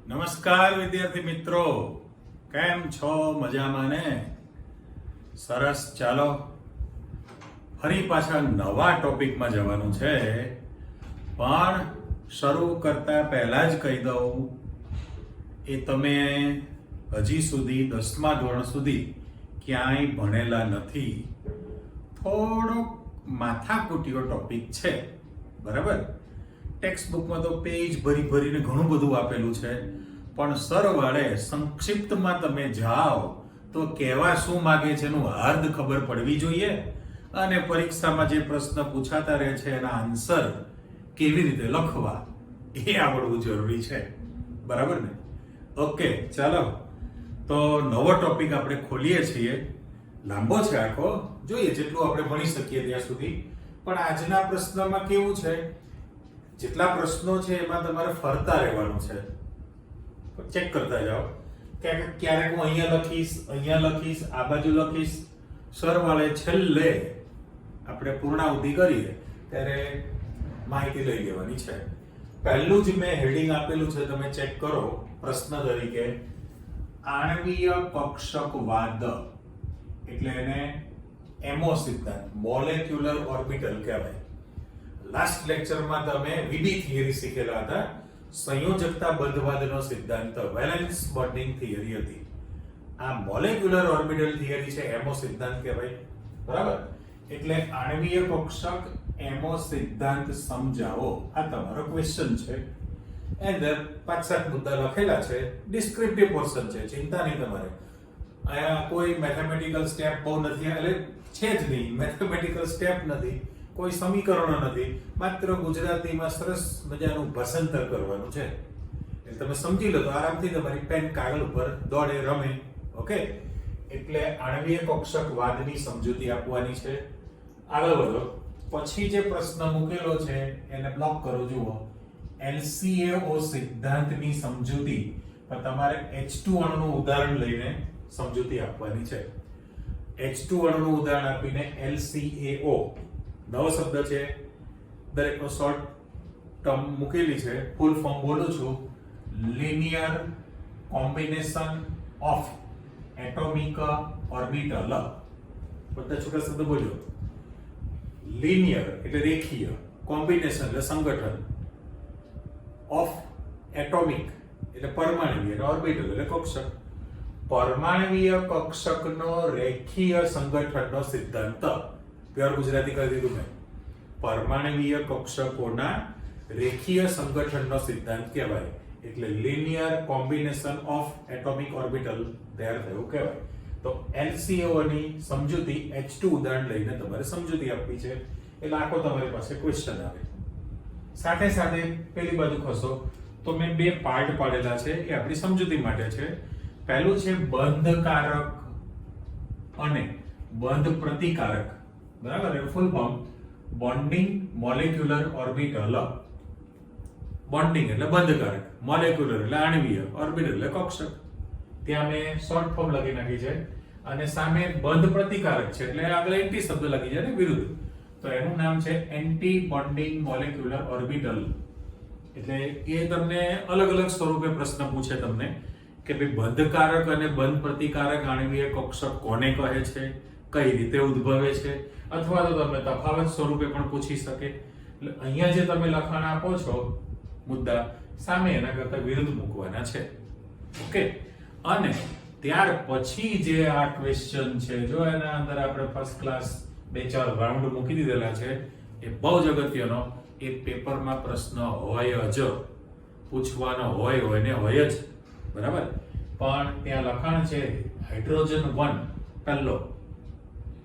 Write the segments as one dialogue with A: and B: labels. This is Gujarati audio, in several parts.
A: નમસ્કાર વિદ્યાર્થી મિત્રો, કેમ છો? મજામાં ને? સરસ. ચાલો ફરી પાછા નવા ટોપિકમાં જવાનું છે, પણ શરૂ કરતા પહેલા જ કહી દઉં, એ તમે હજી સુધી 10મા ધોરણ સુધી ક્યાંય ભણેલા નથી, થોડોક માથાકૂટીયો ટોપિક છે, બરાબર? ટેક્સ્ટ બુકમાં તો પેજ ભરી ભરીને ઘણું બધું આપેલું છે, પણ સરવાળે સંક્ષિપ્તમાં તમે જાઓ તો કહેવા શું માગે છે એનું હાર્દ ખબર પડવી જોઈએ, અને પરીક્ષામાં જે પ્રશ્ન પૂછાતા રહે છે એના આન્સર કેવી રીતે લખવા એ આવડવું જરૂરી છે, બરાબર ને? ઓકે, ચાલો તો નવો ટોપિક આપણે ખોલીએ છીએ. લાંબો છે આખો, જોઈએ જેટલું આપણે ભણી શકીએ ત્યાં સુધી. પણ આજના પ્રશ્નમાં કેવું છે, જેટલા પ્રશ્નો છે એમાં તમારે ફરતા રહેવાનું છે, ચેક કરતા જાઓ. ક્યારેક હું અહીંયા લખીશ, આ બાજુ લખીશ, સરવાળે છેલ્લે આપણે પૂર્ણાહુતિ કરીએ ત્યારે માહિતી લઈ લેવાની છે. પહેલું જ મેં હેડિંગ આપેલું છે, તમે ચેક કરો. પ્રશ્ન તરીકે આણ્વીય કક્ષકવાદ, એટલે એને એમઓ સિદ્ધાંત, મોલેક્યુલર ઓર્બિટલ કહેવાય. લાસ્ટ લેક્ચરમાં તમે વીબી થિયરી શીખેલા હતા. સંયોજકતા બંધવાદનો સિદ્ધાંત, વેલેન્સ બોન્ડિંગ થિયરી હતી. આ મોલેક્યુલર ઓર્બિટલ થિયરી છે, એમઓ સિદ્ધાંત કહેવાય, બરાબર? એટલે આણ્વીય કક્ષક એમઓ સિદ્ધાંત સમજાવો, આ તમારો ક્વેશ્ચન છે. અંદર 5-7 મુદ્દા લખેલા છે, ડિસ્ક્રિપ્ટિવ પોર્શન છે, ચિંતા નહીં તમારે. અહીંયા કોઈ મેથેમેટિકલ સ્ટેપ બહુ નથી, એટલે છે જ નહીં, મેથેમેટિકલ સ્ટેપ નથી, કોઈ સમીકરણો નથી, માત્ર ગુજરાતીમાં સરસ મજાનું ભાષાંતર કરવાનું છે. એટલે તમે સમજી લો તો આરામથી તમારી પેન કાગળ ઉપર દોડે, રમે. ઓકે, એટલે આણ્વીય કક્ષકવાદની સમજૂતી આપવાની છે. આગળ વધો. પછી જે પ્રશ્ન મૂકેલો છે એને બ્લોક કરો. જુઓ, LCAO સિદ્ધાંતની સમજૂતી, પણ તમારે H2 અણુનું ઉદાહરણ લઈને સમજૂતી આપવાની છે. H2 અણુનું ઉદાહરણ આપીને LCAO નવો શબ્દ છે, દરેકનો શોર્ટ ટર્મ મૂકેલી છે. ફૂલ ફોર્મ બોલું છું, linear combination of atomic orbital. બધા છોકરા શબ્દ બોલ્યો. લિનિયર એટલે રેખીય, કોમ્બિનેશન એટલે સંગઠન, ઓફ એટોમિક એટલે પરમાણુવીય, ઓર્બિટલ એટલે કક્ષક. પરમાણુવીય કક્ષકનો રેખીય સંગઠનનો સિદ્ધાંત. પ્યોર ગુજરાતી કરી દીધું મેં. પરમાણુવીય કક્ષકોના રેખીય સંગઠનનો સિદ્ધાંત કહેવાય, એટલે linear combination of atomic orbital તૈયાર થયું કહેવાય. તો LCAO ની સમજૂતી H2 ઉદાહરણ લઈને તમારે સમજૂતી આપવી છે, એટલે આખો તમારી પાસે ક્વેશ્ચન આવે. સાથે સાથે પેલી બાજુ ખસો તો મેં 2 પાર્ટ પાડેલા છે, એ આપણી સમજૂતી માટે છે. પહેલું છે બંધકારક અને બંધ પ્રતિકારક, બરાબર? એ full form bonding molecular orbital. Bonding એટલે બંધકારક, મોલેક્યુલર એટલે આણ્વીય, ઓર્બિટલ એટલે કક્ષક. ત્યાં મેં શોર્ટ ફોર્મ લખી નાખી છે. અને સામે બંધ પ્રતિકારક છે, એટલે આગળ એન્ટી શબ્દ લખી જાય ને, વિરુદ્ધ. તો એનું નામ છે એન્ટી બોન્ડિંગ મોલેક્યુલર ઓર્બિટલ. એટલે એ તમને અલગ અલગ સ્વરૂપે પ્રશ્ન પૂછે તમને કે ભાઈ બંધકારક અને બંધ પ્રતિકારક આણ્વીય કક્ષક કોને કહે છે, કઈ રીતે ઉદ્ભવે છે, અથવા તો તમને તફાવત સ્વરૂપે પણ પૂછી શકે. એટલે અહીંયા જે તમે લખાણ આપો છો મુદ્દા, સામે એના કરતા વિરુદ્ધ મૂકવાના છે. ઓકે, અને ત્યાર પછી જે આ ક્વેશ્ચન છે, જો એના અંદર આપણે ફર્સ્ટ ક્લાસ 2-4 રાઉન્ડ મૂકી દીધેલા છે, એ બહુ જ અગત્યનો. એ પેપરમાં પ્રશ્ન હોય જ, પૂછવાનો હોય ને હોય જ, બરાબર? પણ ત્યાં લખાણ છે હાઇડ્રોજન 1 પહેલો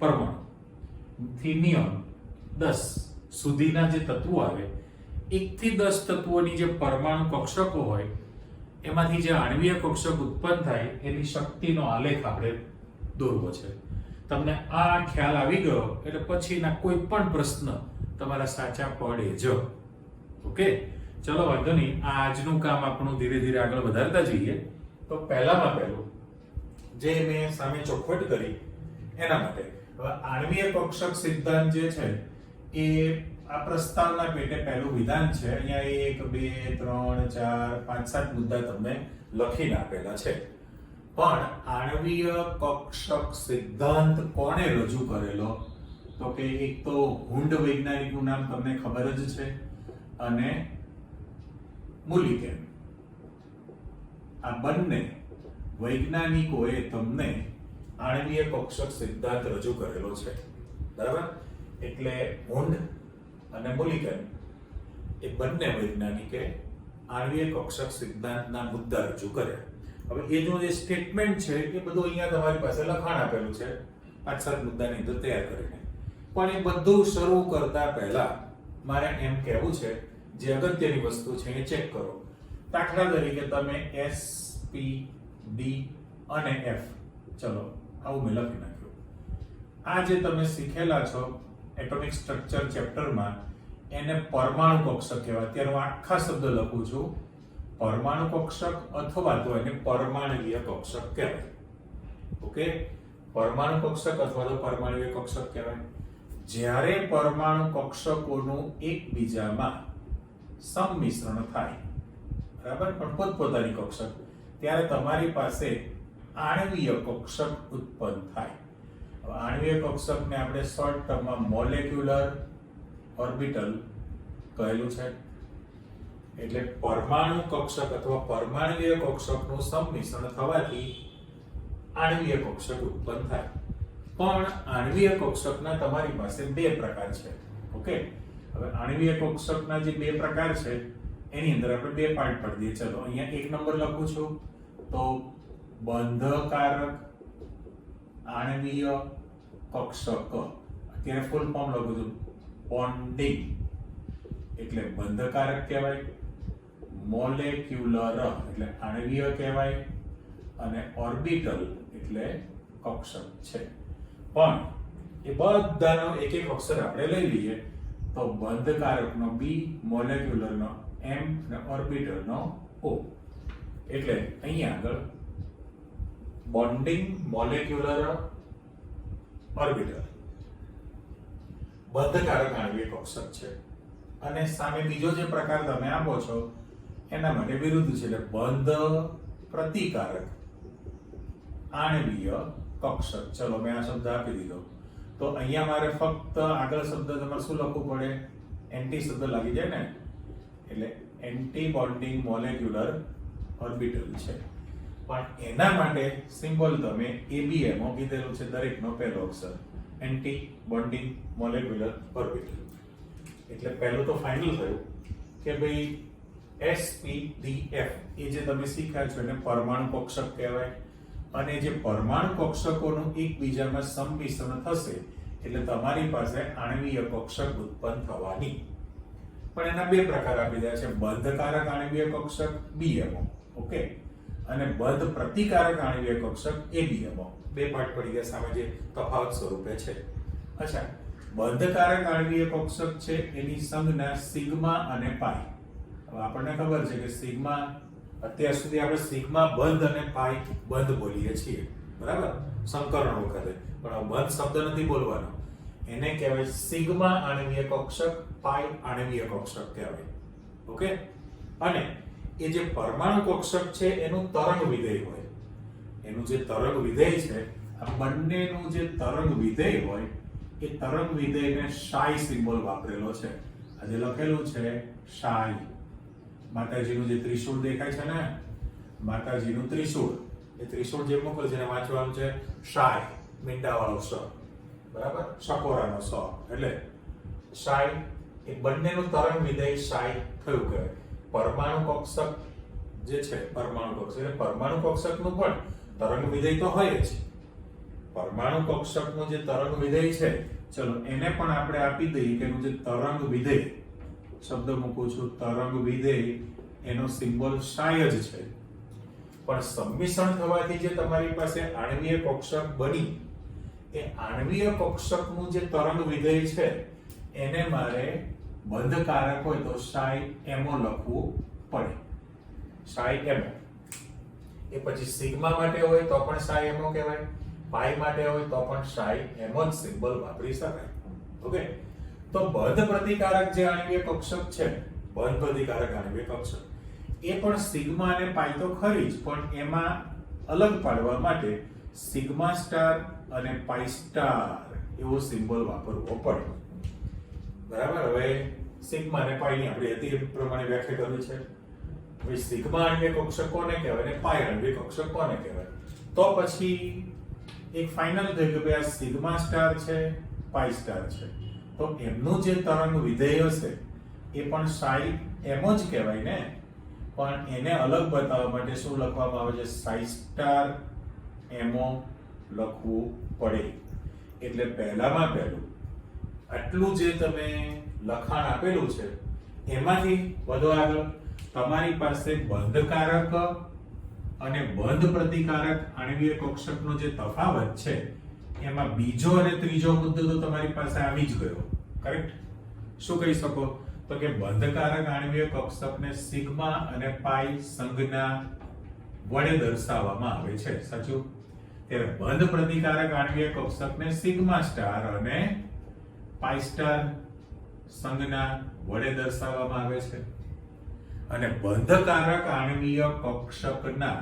A: પરમાણુ થી નિયોન 10 સુધીના જે તત્વો આવે, 1 થી 10 તત્વોની જે પરમાણુ કક્ષકો હોય, એમાંથી જે આણ્વીય કક્ષક ઉત્પન્ન થાય એની શક્તિનો આલેખ આપણે દોરવો છે. તમને આ ખ્યાલ આવી ગયો એટલે પછીના કોઈ પણ પ્રશ્ન તમારા સાચા પડે જ. ઓકે, ચલો વાંધો નહીં. આ આજનું કામ આપણું ધીરે ધીરે આગળ વધારતા જઈએ. તો પહેલામાં પહેલું જે મેં સામે ચોખવટ કરી એના માટે, હવે આણ્વીય કક્ષક સિદ્ધાંત જે છે એ આ પ્રસ્તાવના પેટે પહેલું વિધાન છે. અહીંયા 1 2 3 4 5 7 મુદ્દા તમને લખીને આપેલા છે. પણ આણ્વીય કક્ષક સિદ્ધાંત કોણે રજૂ કરેલો? તો કે એક તો હુન્ડ વૈજ્ઞાનિકનું નામ તમને ખબર જ છે અને મુલિકેન. આ બંને વૈજ્ઞાનિકોએ તમને આણ્વીય કક્ષક સિદ્ધાંત રજૂ કરેલો છે. બરાબર? એટલે હુન્ડ અને મુલિકેન એ બંને વૈજ્ઞાનિકે આણ્વીય કક્ષક સિદ્ધાંતના મુદ્દા રજૂ કર્યા. હવે એ જે સ્ટેટમેન્ટ છે એ બધું અહીંયા તમારી પાસે લખાણ આપેલું છે 5-7 મુદ્દાની અંદર તૈયાર કરીને. પણ એ બધું શરૂ કરતા પહેલા મારે એમ કહેવું છે, જે અગત્યની વસ્તુ છે એ ચેક કરો. દાખલા તરીકે તમે S, P, D અને F, ચલો આવું મેં લખી નાખ્યું. આ જે તમે શીખેલા છો એટોમિક સ્ટ્રક્ચર ચેપ્ટરમાં, એને પરમાણુ કક્ષક કહેવાય. અત્યારે હું આખા શબ્દ લખું છું, પરમાણુ કક્ષક અથવા તો એને પરમાણ્વીય કક્ષક કહેવાય. ઓકે, પરમાણુ કક્ષક અથવા તો પરમાણ્વીય કક્ષક કહેવાય. જ્યારે પરમાણુ કક્ષકોનું એકબીજામાં સંમિશ્રણ થાય, બરાબર, પણ પોતપોતાની કક્ષક, ત્યારે તમારી પાસે આણ્વીય કક્ષક ઉત્પન્ન થાય. હવે આણ્વીય કક્ષકને આપણે શોર્ટ ટર્મમાં મોલેક્યુલર ઓર્બિટલ કહેલું છે. એટલે પરમાણુ કક્ષક અથવા પરમાણ્વીય કક્ષકનું સંમિશ્રણ થવાથી આણ્વીય કક્ષક ઉત્પન્ન થાય. પણ આણ્વીય કક્ષકના તમારી પાસે બે પ્રકાર છે. ઓકે, હવે આણ્વીય કક્ષકના જે બે પ્રકાર છે એની અંદર આપણે બે પાર્ટ પાડી દઈએ. ચલો અહીંયા 1 નંબર લખું છું, તો બંધકારક આણ્વીય કક્ષક. અત્યારે ફૂલ ફોર્મ લખું છું, બોન્ડિંગ એટલે બંધકારક કહેવાય, મોલેક્યુલર એટલે આણ્વીય કહેવાય, અને ઓર્બિટલ એટલે કક્ષક છે. પણ એ બધાનો એક એક અક્ષર આપણે લઈ લઈએ, તો બંધકારકનો B, મોલેક્યુલરનો M અને ઓર્બિટલનો O. એટલે અહીંયા આગળ બોન્ડિંગ, મોલેક્યુલર, ઓર્બિટલ બંધકારક આણ્વીય કક્ષક છે. અને સામે બીજો જે પ્રકાર તમે આપો છો એના માટે વિરુદ્ધ છે, એટલે બંધ પ્રતિકારક આણ્વીય કક્ષક. ચલો મેં આ શબ્દ આપી દીધો, તો અહીંયા મારે ફક્ત આગળ શબ્દ તમારે શું લખવું પડે? એન્ટી શબ્દ લાગી જાય ને, એટલે એન્ટી બોન્ડિંગ મોલેક્યુલર ઓર્બિટલ છે. પણ એના માટે સિમ્બોલ તમે ABM કીધેલું છે, દરેકનો પહેલો અક્ષર એન્ટી બોન્ડિંગ મોલેક્યુલર ઓર્બિટલ. એટલે પહેલું તો ફાઇનલ થયું કે ભાઈ SPDF એ જે તમે શીખ્યા છો એને પરમાણુ કક્ષક કહેવાય. અને જે પરમાણુ કક્ષકોનું એકબીજામાં સંમિશ્રણ થશે એટલે તમારી પાસે આણ્વીય કક્ષક ઉત્પન્ન થવાની. પણ એના બે પ્રકાર આપી રહ્યા છે, બંધકારક આણ્વીય કક્ષક BMO, ઓકે, અને બંધ પ્રતિકારક આણ્વીય કક્ષક ABMO. બે પાર્ટ પડી ગયા સામે જે તફાવત સ્વરૂપે છે. અચ્છા, બંધકારક આણ્વીય કક્ષક છે એની સંજ્ઞા સિગ્મા અને પાઈ. હવે આપણને ખબર છે કે સિગ્મા, અત્યાર સુધી આપણે સિગ્મા બંધ અને પાઈ બંધ બોલીએ છીએ, બરાબર, સંકરણ વખતે. પણ બંધ શબ્દ નથી બોલવાનો, એને કહેવાય સિગ્મા આણ્વીય કક્ષક, પાઈ આણ્વીય કક્ષક કહેવાય. ઓકે, અને એ જે પરમાણુ કક્ષક છે એનું તરંગ વિધેય હોય. એનું જે તરંગ વિધેય છે, આ બંનેનું જે તરંગ વિધેય હોય એ તરંગ વિધેયને શાઈ સિમ્બોલ વાપરેલો છે. આ જે લખેલું છે શાઈ, માતાજીનું જે ત્રિશૂળ દેખાય છે ને, માતાજીનું ત્રિશૂળ, એ ત્રિશૂળ જે મોકલે છે એને વાંચવાનું છે શાઈ, મીંડાવાળો સ, બરાબર, સકોરાનો સ, એટલે શાઈ. એ બંનેનું તરંગ વિધેય શાઈ થયું કહેવાય. પરમાણુ કક્ષક જે છે, પરમાણુ કક્ષક એટલે પરમાણુ કક્ષકનું પણ તરંગ વિધેય તો હોય જ. પરમાણુ કક્ષકનું જે તરંગ વિધેય છે, ચલો એને પણ આપણે આપી દઈએ કે એનું જે તરંગ વિધેય, શબ્દ મૂકું છું તરંગ વિધેય, એનો સિમ્બોલ શાય જ છે. પણ સંમિશ્રણ થવાથી જે તમારી પાસે આણ્વીય કક્ષક બની, એ આણ્વીય કક્ષકનું જે તરંગ વિધેય છે એને મારે બંધકારક હોય તો શાય એમો લખવું પડે, શાય એમો. એ પછી સિગ્મા માટે હોય તો પણ શાય એમો કહેવાય, પાઈ માટે હોય તો પણ શાય એમો જ સિમ્બોલ વાપરી શકાય. ઓકે, તો બંધ પ્રતિકારક જે આણ્વિય કક્ષક છે, બંધ પ્રતિકારક આણ્વિય કક્ષક, એ પણ સિગ્મા અને પાઈ તો ખરી જ, પણ એમાં અલગ પાડવા માટે સિગ્મા સ્ટાર અને પાઈ સ્ટાર એવો સિમ્બોલ વાપરવો પડે. બરાબર. હવે સિગ્મા અને પાઈ ની આપણે અતિ પ્રમાણે વ્યાખ્યા કરવી છે. હવે સિગ્મા આણ્વિય કક્ષક કોને કહેવાય અને પાઈ આણ્વિય કક્ષક કોને કહેવાય? તો પછી એક ફાઇનલ થઈ ગયું કે આ સિગ્મા સ્ટાર છે, પાઈ સ્ટાર છે, તો એમનું જે તરંગ વિધેય હશે એ પણ સાઈ એમો જ કહેવાય ને. પણ એને અલગ બતાવવા માટે શું લખવામાં આવે છે? સાઈ સ્ટાર એમો લખવું પડે. એટલે પહેલામાં પહેલું આટલું જે તમે લખાણ આપેલું છે એમાંથી વધુ આગળ તમારી પાસે બંધકારક અને બંધ પ્રતિકારક આણ્વિય કક્ષકનો જે તફાવત છે એમાં બીજો અને ત્રીજો મુદ્દો તો તમારી પાસે આવી જ ગયો. કરેક્ટ? શું કહી શકો? તો કે બંધકારક આણ્વિય કક્ષકને સિગ્મા અને પાઈ સંજ્ઞા વડે દર્શાવવામાં આવે છે. સાચું? ત્યારે બંધ પ્રતિકારક આણ્વિય કક્ષકને સિગ્મા સ્ટાર અને પાઈ સ્ટાર સંજ્ઞા વડે દર્શાવવામાં આવે છે. અને બંધકારક આણ્વિય કક્ષકના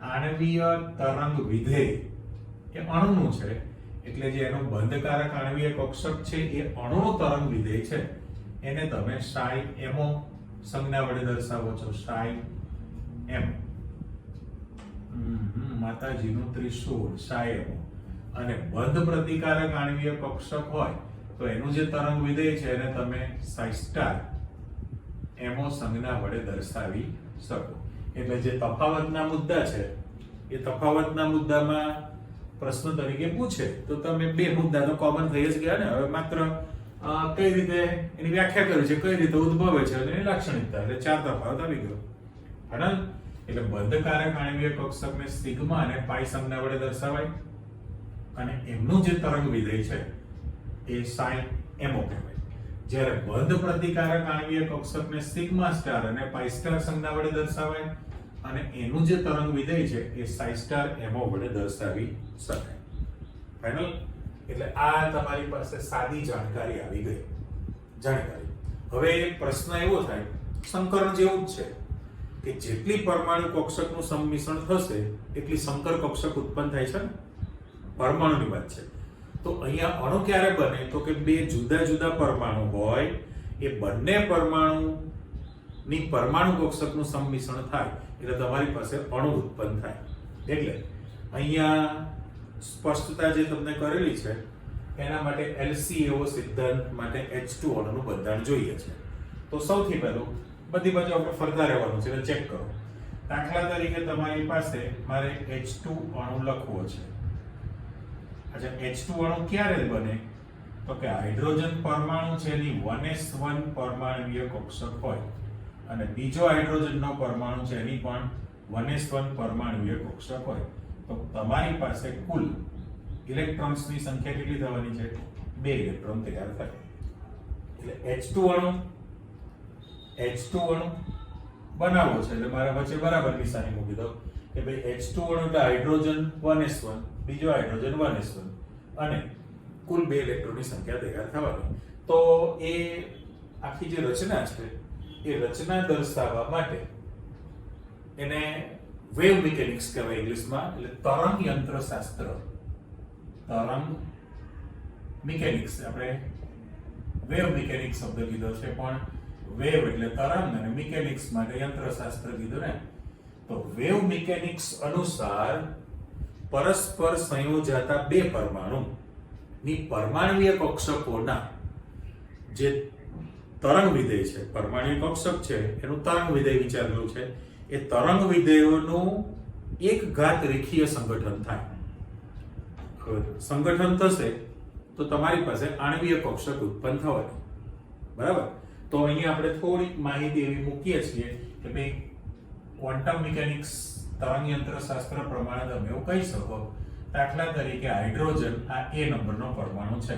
A: આણ્વિય તરંગ વિધેય એ અણુનું છે, એટલે જે એનું બંધકારક આણ્વિય કક્ષક છે એ અણુનું તરંગ વિધેય છે, એને તમે સાઈ એમો સંજ્ઞા વડે દર્શાવો છો. સાઈ એમ માતાજીનું ત્રિશૂળ, સાઈ એમો. અને બંધ પ્રતિકારક આણ્વિય કક્ષક હોય તો એનું જે તરંગ વિધેય છે એને તમે સાઈ સ્ટાર એમો સંજ્ઞા વડે દર્શાવી શકો. એટલે જે તફાવતના મુદ્દા છે એ તફાવતના મુદ્દામાં પ્રશ્ન તરીકે પૂછે તો તમે બે મુદ્દા તો કોમન થઈ જ ગયા ને. હવે માત્ર કઈ રીતે એની વ્યાખ્યા કરી છે, કઈ રીતે ઉદ્ભવે છે અને એની લાક્ષણિકતા, એટલે ચાર તફાવત આવી ગયો. બરાબર? એટલે બંધકારક આણ્વિય કક્ષકને સિગ્મા અને પાઈ સંજ્ઞા વડે દર્શાવાય અને એમનું જે તરંગ વિધેય છે એ સાઈ એમો કહેવાય. જ્યારે બંધ પ્રતિકારક આણ્વિય કક્ષકને સિગ્મા સ્ટાર અને પાઈ સ્ટાર સંજ્ઞા વડે દર્શાવાય અને એનું જે તરંગ વિધેય છે એ સાઈ સ્ટાર એમો વડે દર્શાવી શકાય. ફાઇનલ? એટલે આ તમારી પાસે સાદી જાણકારી આવી ગઈ. જાણકારી. હવે પ્રશ્ન એવો થાય, સંકરણ જેવું જ છે કે જેટલી પરમાણુ કક્ષકનું સંમિશ્રણ થશે એટલી સંકર કક્ષક ઉત્પન્ન થાય છે ને. પરમાણુની વાત છે. તો અહીંયા અણુ ક્યારે બને? તો કે બે જુદા જુદા પરમાણુ હોય, એ બંને પરમાણુની પરમાણુ કક્ષકનું સંમિશ્રણ થાય એટલે તમારી પાસે અણુ ઉત્પન્ન થાય. એટલે અહીંયા સ્પષ્ટતા જે તમને કરેલી છે એના માટે LCAO સિદ્ધાંત માટે H2 અણુનું બંધારણ જોઈએ છે. તો સૌથી પહેલું બધી બાજુ આપણે ફરતા રહેવાનું છે એટલે ચેક કરો. દાખલા તરીકે તમારી પાસે મારે H2 અણુ લખવો છે. અચ્છા, H2 અણુ ક્યારે બને? તો કે હાઇડ્રોજન પરમાણુ છે એની 1s1 પરમાણુય કક્ષક હોય અને બીજો હાઇડ્રોજનનો પરમાણુ છે એની પણ 1s1 પરમાણુય કક્ષક હોય તો તમારી પાસે કુલ ઇલેક્ટ્રોન્સની સંખ્યા કેટલી થવાની છે? 2 ઇલેક્ટ્રોન તૈયાર થાય. એટલે H2 અણુ બનાવવો છે એટલે મારા વચ્ચે બરાબર નિશાની મૂકી દો કે ભાઈ H2 અણુ એટલે હાઇડ્રોજન 1s1, બીજો હાઇડ્રોજન 1s1 અને કુલ 2 ઇલેક્ટ્રોનની સંખ્યા તૈયાર થવાની. તો એ આખી જે રચના છે એ રચના દર્શાવવા માટે એને વેવ મિકેનિક્સ કહેવાય ઇંગ્લિશમાં. એટલે તરંગ યંત્રશાસ્ત્ર, તરંગ મિકેનિક્સ, આપણે વેવ મિકેનિક્સ શબ્દ કીધો છે પણ વેવ એટલે તરંગ અને મિકેનિક્સ માટે યંત્રશાસ્ત્ર કીધું ને. તો વેવ મિકેનિક્સ અનુસાર પરસ્પર સંયોજાતા બે પરમાણુની પરમાણુય કક્ષકોના જે તરંગ વિધેય છે, પરમાણુય કક્ષક છે એનું તરંગ વિધેય વિચારેલું છે, એ તરંગ વિધેયોનું એક ઘાત રેખીય સંગઠન થાય. સંગઠન થશે તો તમારી પાસે આણ્વીય કક્ષક ઉત્પન્ન થવાની. બરાબર? તો અહીંયા આપણે થોડીક માહિતી એવી મૂકીએ છીએ કે ભાઈ ક્વોન્ટમ મિકેનિક્સ તરંગ યંત્રશાસ્ત્ર પ્રમાણે તમે એવું કહી શકો. દાખલા તરીકે હાઇડ્રોજન આ A નંબરનો પરમાણુ છે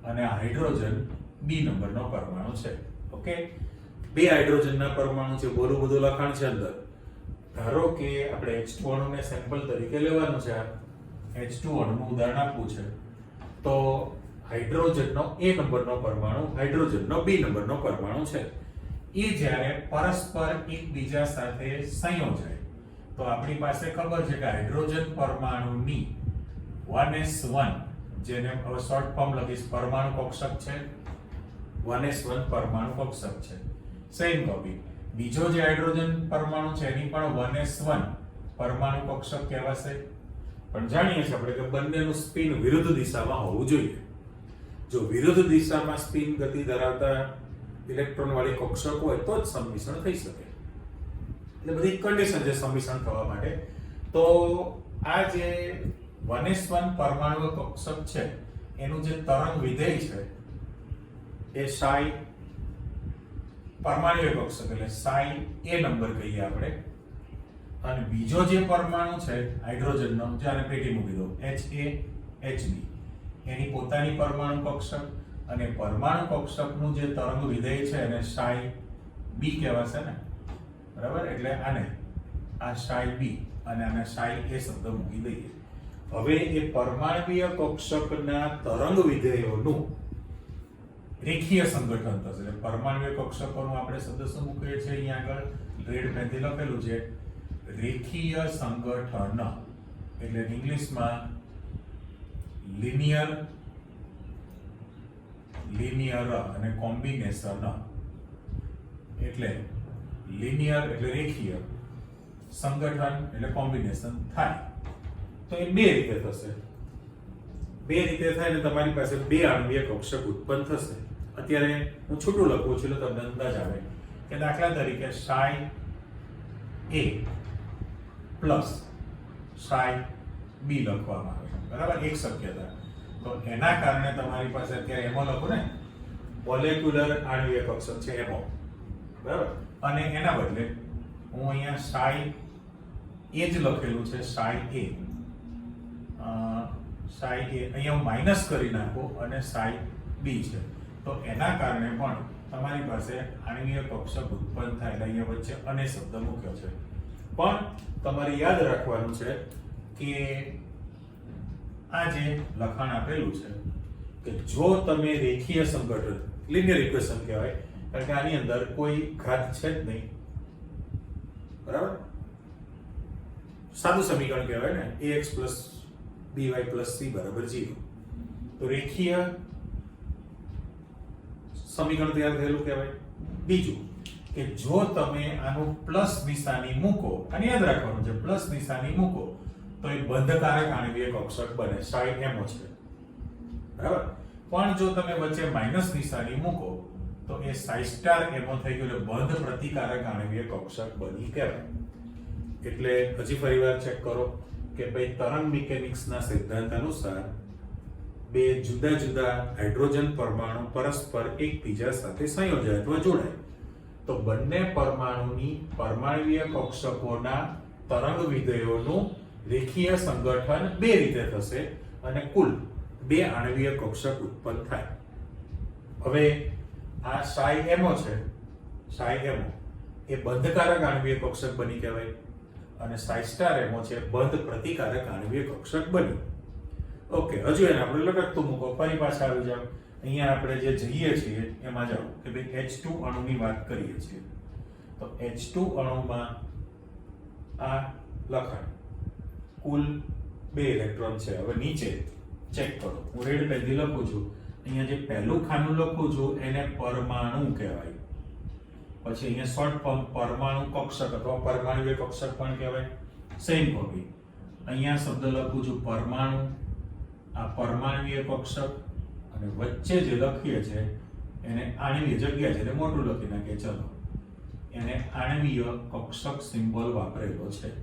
A: અને આ હાઇડ્રોજન B નંબરનો પરમાણુ છે. ઓકે, બે હાઇડ્રોજનના પરમાણુ છે, બોલું બધું લખાણ છે અંદર. ધારો કે આપણે H2 અણુને સેમ્પલ તરીકે લેવાનું છે. H2 અણુનું ઉદાહરણ આપવું છે તો હાઇડ્રોજનનો A નંબરનો પરમાણુ હાઇડ્રોજનનો B નંબરનો પરમાણુ છે, એ જ્યારે પરસ્પર એકબીજા સાથે સંયોજાય તો આપણી પાસે ખબર છે કે હાઇડ્રોજન પરમાણુની 1s1, જેને હવે શોર્ટ ફોર્મ લખીશ, પરમાણુ કક્ષક છે, 1s1 પરમાણુ કક્ષક છે. સેમ કોપી બીજો જે હાઇડ્રોજન પરમાણુ છે એની પણ 1s1 પરમાણુ કક્ષક કહેવાશે. પણ જાણીએ છીએ આપણે કે બંનેનું સ્પિન વિરુદ્ધ દિશામાં હોવું જોઈએ. જો વિરુદ્ધ દિશામાં સ્પિન ગતિ ધરાવતા ઇલેક્ટ્રોન વાળી કક્ષક હોય તો જ સંમિશ્રણ થઈ શકે. એટલે બધી કન્ડિશન છે સંમિશ્રણ થવા માટે. તો આ જે 1s1 પરમાણુ કક્ષક છે એનું જે તરંગ વિધેય છે એ psi પરમાણુ કક્ષક એટલે psi A નંબર કહીએ આપણે. અને બીજો જે પરમાણુ છે હાઇડ્રોજનનો, જેને પેટી મૂકી દો, HAHB, એની પોતાની પરમાણુ કક્ષક, અને પરમાણુ કક્ષકનું જે તરંગ વિધેય છે એને psi B કહેવાશે ને, બરાબર? એટલે આને આ psi B અને આને psi A શબ્દ મૂકી દઈએ. હવે એ પરમાણુય કક્ષકના તરંગ વિધેયોનું રેખીય સંગઠન થશે. એટલે પરમાણુય કક્ષકોનું આપણે શબ્દ શું મૂકીએ છીએ? અહીંયા આગળ રેડ પેનથી લખેલું છે રેખીય સંગઠન, એટલે ઇંગ્લિશમાં લિનિયર અને કોમ્બિનેશન. એટલે લિનિયર એટલે રેખીય, સંગઠન એટલે કોમ્બિનેશન થાય. તો એ બે રીતે થશે. બે રીતે થાય ને તમારી પાસે બે આણ્વીય કક્ષક ઉત્પન્ન થશે. અત્યારે હું છૂટું લખું છું એટલે તમને અંદાજ આવે કે દાખલા તરીકે psi A plus psi B લખવામાં આવે, બરાબર? એક શક્યતા. તો એના કારણે તમારી પાસે અત્યારે એમો લખો ને, મોલેક્યુલર આણ્વીય કક્ષક છે એમો, બરાબર? અને એના બદલે હું અહીંયા psi A જ લખેલું છે, psi A. psi A અહીંયા હું માઇનસ કરી નાખું અને psi B છે. તો એના કારણે પણ તમારી પાસે આણ્વીય કક્ષક ઉત્પન્ન થાય. એટલે અહીંયા વચ્ચે અને શબ્દ મૂક્યો છે. પણ તમારે યાદ રાખવાનું છે કે આ જે લખાણ આપેલું છે કે જો તમે રેખીય સંગઠન, લિનિયર ઇક્વેશન કહેવાય, કારણ કે આની અંદર કોઈ ઘાત છે જ નહીં, બરાબર? સાદું સમીકરણ કહેવાય ને, ax by c બરાબર 0. તો રેખીય સમીકરણ તૈયાર થયેલું કહેવાય. બીજું કે જો તમે આનું પ્લસ નિશાની મૂકો, અને યાદ રાખવાનું છે પ્લસ નિશાની મૂકો તો એ બંધકારક આણ્વીય કક્ષક બને, psi MO છે, બરાબર? પણ જો તમે વચ્ચે માઇનસ નિશાની મૂકો તો એ psi સ્ટાર MO થઈ ગયું, એટલે બંધ પ્રતિકારક આણ્વીય કક્ષક બની કહેવાય. એટલે હજી ફરીવાર ચેક કરો કે ભાઈ તરંગ મિકેનિક્સના સિદ્ધાંત અનુસાર બે જુદા જુદા હાઇડ્રોજન પરમાણુ પરસ્પર એકબીજા સાથે સંયોજાય અથવા જોડાય તો બંને પરમાણુની પરમાણુય કક્ષકોના તરંગ વિધેયોનું રેખીય સંગઠન બે રીતે થશે અને કુલ બે આણ્વીય કક્ષક ઉત્પન્ન થાય. હવે આ psi MO છે, psi MO એ બંધકારક આણ્વીય કક્ષક બની કહેવાય, અને psi સ્ટાર MO છે બંધ પ્રતિકારક આણ્વીય કક્ષક બની. ઓકે, હજુ એને આપણે લટકતું મૂકો, ફરી પાછા આવી જાવ. અહીંયા આપણે જે જઈએ છીએ એમાં જાઓ કે ભાઈ H2 અણુની વાત કરીએ છીએ. તો H2 અણુમાં આ લખાણ કુલ 2 ઇલેક્ટ્રોન છે. હવે નીચે ચેક કરો, હું રેડ પેનથી લખું છું. અહીંયા જે પહેલું ખાનું લખું છું એને પરમાણુ કહેવાય. પછી અહીંયા શોર્ટ ફોર્મ પરમાણુ કક્ષક અથવા પરમાણુય કક્ષક પણ કહેવાય. સેમ કોપી અહીંયા શબ્દ લખું છું પરમાણુ, આ પરમાણુય કક્ષક, અને વચ્ચે જે લખીએ છે એને આણ્વીય જગ્યા છે એટલે મોટું લખી નાખીએ. ચલો, એને આણ્વીય કક્ષક સિમ્બોલ વાપરેલો છે.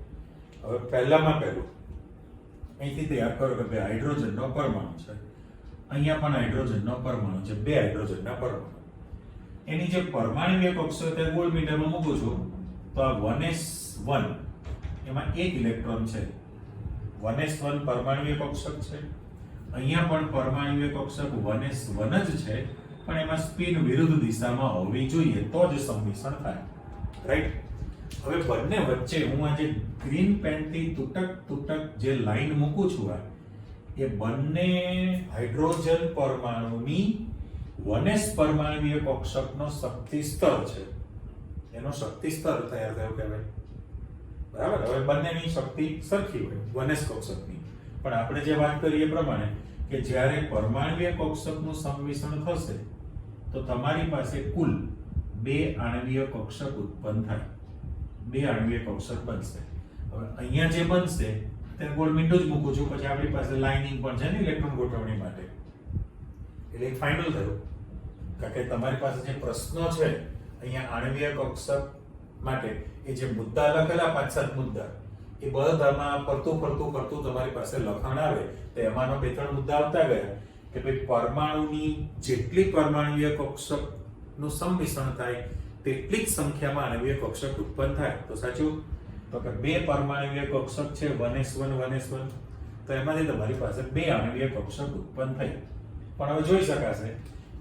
A: હવે પહેલામાં પહેલું અહીંથી તૈયાર કરો કે બે હાઇડ્રોજનનો પરમાણુ છે. અહીંયા પણ હાઇડ્રોજનનો પરમાણુ છે, બે હાઇડ્રોજનના પરમાણુ. એની જે પરમાણુય કક્ષક તે ગોળ મીટરમાં મૂકું છું તો આ 1s1 એમાં એક ઇલેક્ટ્રોન છે. 1s1 પરમાણુય કક્ષક છે. અહીંયા પણ પરમાણુય કક્ષક 1s1 જ છે, પણ એમાં સ્પિન વિરુદ્ધ દિશામાં હોવી જોઈએ તો જ સંમિશ્રણ થાય, રાઈટ? હવે બંને વચ્ચે હું આ જે ગ્રીન પેનથી તૂટક જે લાઈન મૂકું છું, એ બંને હાઇડ્રોજન પરમાણુની 1s પરમાણુય કક્ષકનો શક્તિ સ્તર છે. એનો શક્તિ સ્તર તૈયાર થયો કહેવાય. બરાબર. હવે બંનેની શક્તિ સરખી હોય 1s કક્ષકની, પણ આપણે જે વાત કરીએ પ્રમાણે કે જ્યારે પરમાણુય કક્ષકનું સંમિશ્રણ થશે તો તમારી પાસે કુલ 2 આણ્વીય કક્ષક ઉત્પન્ન થાય. 2 આણ્વીય કક્ષક બનશે. હવે અહીંયા જે બનશે તેને ગોળ મીંડું જ મૂકું છું, પછી આપણી પાસે લાઇનિંગ પણ છે ને ઇલેક્ટ્રોન ગોઠવણી માટે. એટલે એક ફાઇનલ થયું. કારણ કે તમારી પાસે જે પ્રશ્નો છે અહીંયા આણ્વીય કક્ષક માટે એ જે મુદ્દા લખેલા 5-7 મુદ્દા એ બધામાં ફરતું તમારી પાસે લખાણ આવે તો એમાંનો 2-3 મુદ્દા આવતા ગયા કે ભાઈ પરમાણુની જેટલી પરમાણુય કક્ષકનું સંમિશ્રણ થાય તેટલી જ સંખ્યામાં આણ્વીય કક્ષક ઉત્પન્ન થાય. તો સાચું? તો કે 2 પરમાણુય કક્ષક છે 1s1 1s1, તો એમાંથી તમારી પાસે 2 આણ્વીય કક્ષક ઉત્પન્ન થઈ. પણ હવે જોઈ શકાશે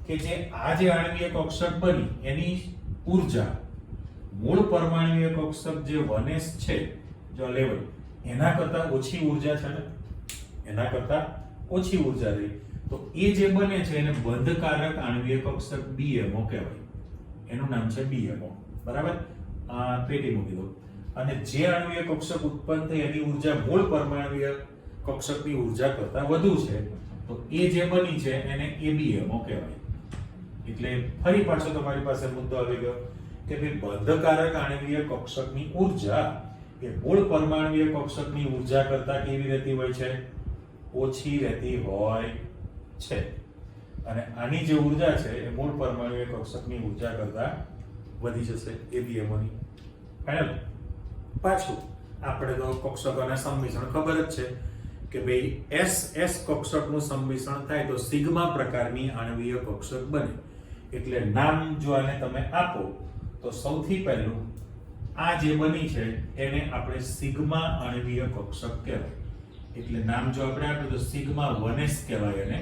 A: કે જે આ જે આણ્વીય કક્ષક બની એની ઊર્જા મૂળ પરમાણુય કક્ષક જે 1s છે જો લેવલ એના કરતા ઓછી ઊર્જા છે ને, એના કરતા ઓછી ઊર્જા રહી. તો એ જે બને છે એને બંધકારક આણ્વીય કક્ષક BMO કહેવાય. એનું નામ છે BMO. બરાબર. આ પેટી મૂકી દો. અને જે આણ્વીય કક્ષક ઉત્પન્ન થઈ એની ઊર્જા મૂળ પરમાણુય કક્ષકની ઊર્જા કરતા વધુ છે તો એ જે બની છે એને ABMO કહેવાય. એટલે ફરી પાછો તમારી પાસે મુદ્દો આવી ગયો કે ભાઈ બંધકારક આણ્વીય કક્ષકની ઊર્જા એ મૂળ પરમાણુય કક્ષકની ઊર્જા કરતા કેવી રહેતી હોય છે? ઓછી રહેતી હોય છે. અને આની જે ઊર્જા છે એ મૂળ પરમાણુય કક્ષકની ઊર્જા કરતા વધી જશે ABMO ની. ફાઇનલ. પાછું આપણે તો કક્ષકોના સંમિશ્રણ ખબર જ છે કે ભાઈ SS કક્ષકનું સંમિશ્રણ થાય તો સિગ્મા પ્રકારની આણ્વીય કક્ષક બને. એટલે નામ જો આને તમે આપો તો સૌથી પહેલું આ જે બની છે એને આપણે સિગ્મા આણ્વીય કક્ષક કહેવાય. એટલે નામ જો આપણે આપીએ તો સિગ્મા 1s કહેવાય એને.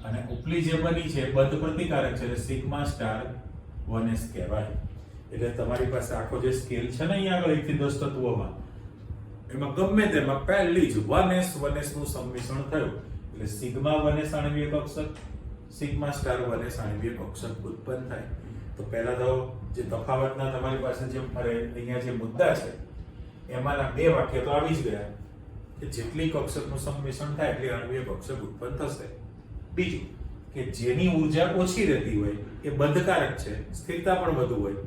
A: અને ઉપલી જે બની છે બંધ પ્રતિકારક છે એટલે સિગ્મા સ્ટાર 1s કહેવાય. એટલે તમારી પાસે આખો જે સ્કેલ છે ને અહીંયા આગળ 1 થી 10 તત્વોમાં એમાં ગમે તેમાં પહેલી જ 1s નું સંમિશ્રણ થયું એટલે સિગ્મા 1s આણ્વીય કક્ષક સિગ્મા સ્ટાર 1s આણ્વીય કક્ષક ઉત્પન્ન થાય. તો પહેલા તો જે તફાવતના તમારી પાસે જે અહીંયા જે મુદ્દા છે એમાંના 2 વાક્ય તો આવી જ ગયા કે જેટલી કક્ષકનું સંમિશ્રણ થાય એટલી આણ્વીય કક્ષક ઉત્પન્ન થશે. બીજું કે જેની ઊર્જા ઓછી રહેતી હોય એ બંધકારક છે, સ્થિરતા પણ વધુ હોય,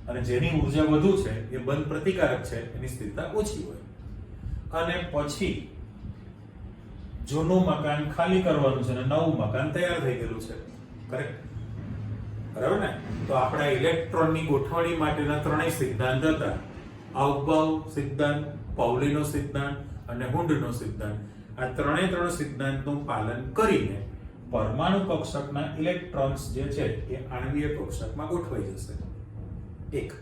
A: અને જેની ઊર્જા વધુ છે એ બંધ પ્રતિકારક છે, એની સ્થિરતા ઓછી હોય. અને પછી જૂનું મકાન ખાલી કરવાનું છે અને નવું મકાન તૈયાર થઈ ગયેલું છે. કરેક્ટ? બરાબર ને? તો આપણા ઇલેક્ટ્રોનની ગોઠવણી માટેના 3 સિદ્ધાંત હતા. આઉટબાઉ સિદ્ધાંત, પાઉલીનો સિદ્ધાંત અને હુન્ડનો સિદ્ધાંત. આ 3 સિદ્ધાંતનું પાલન કરીને પરમાણુ કક્ષકના ઇલેક્ટ્રોન્સ જે છે એ આણ્વીય કક્ષકમાં ગોઠવાઈ જશે. એક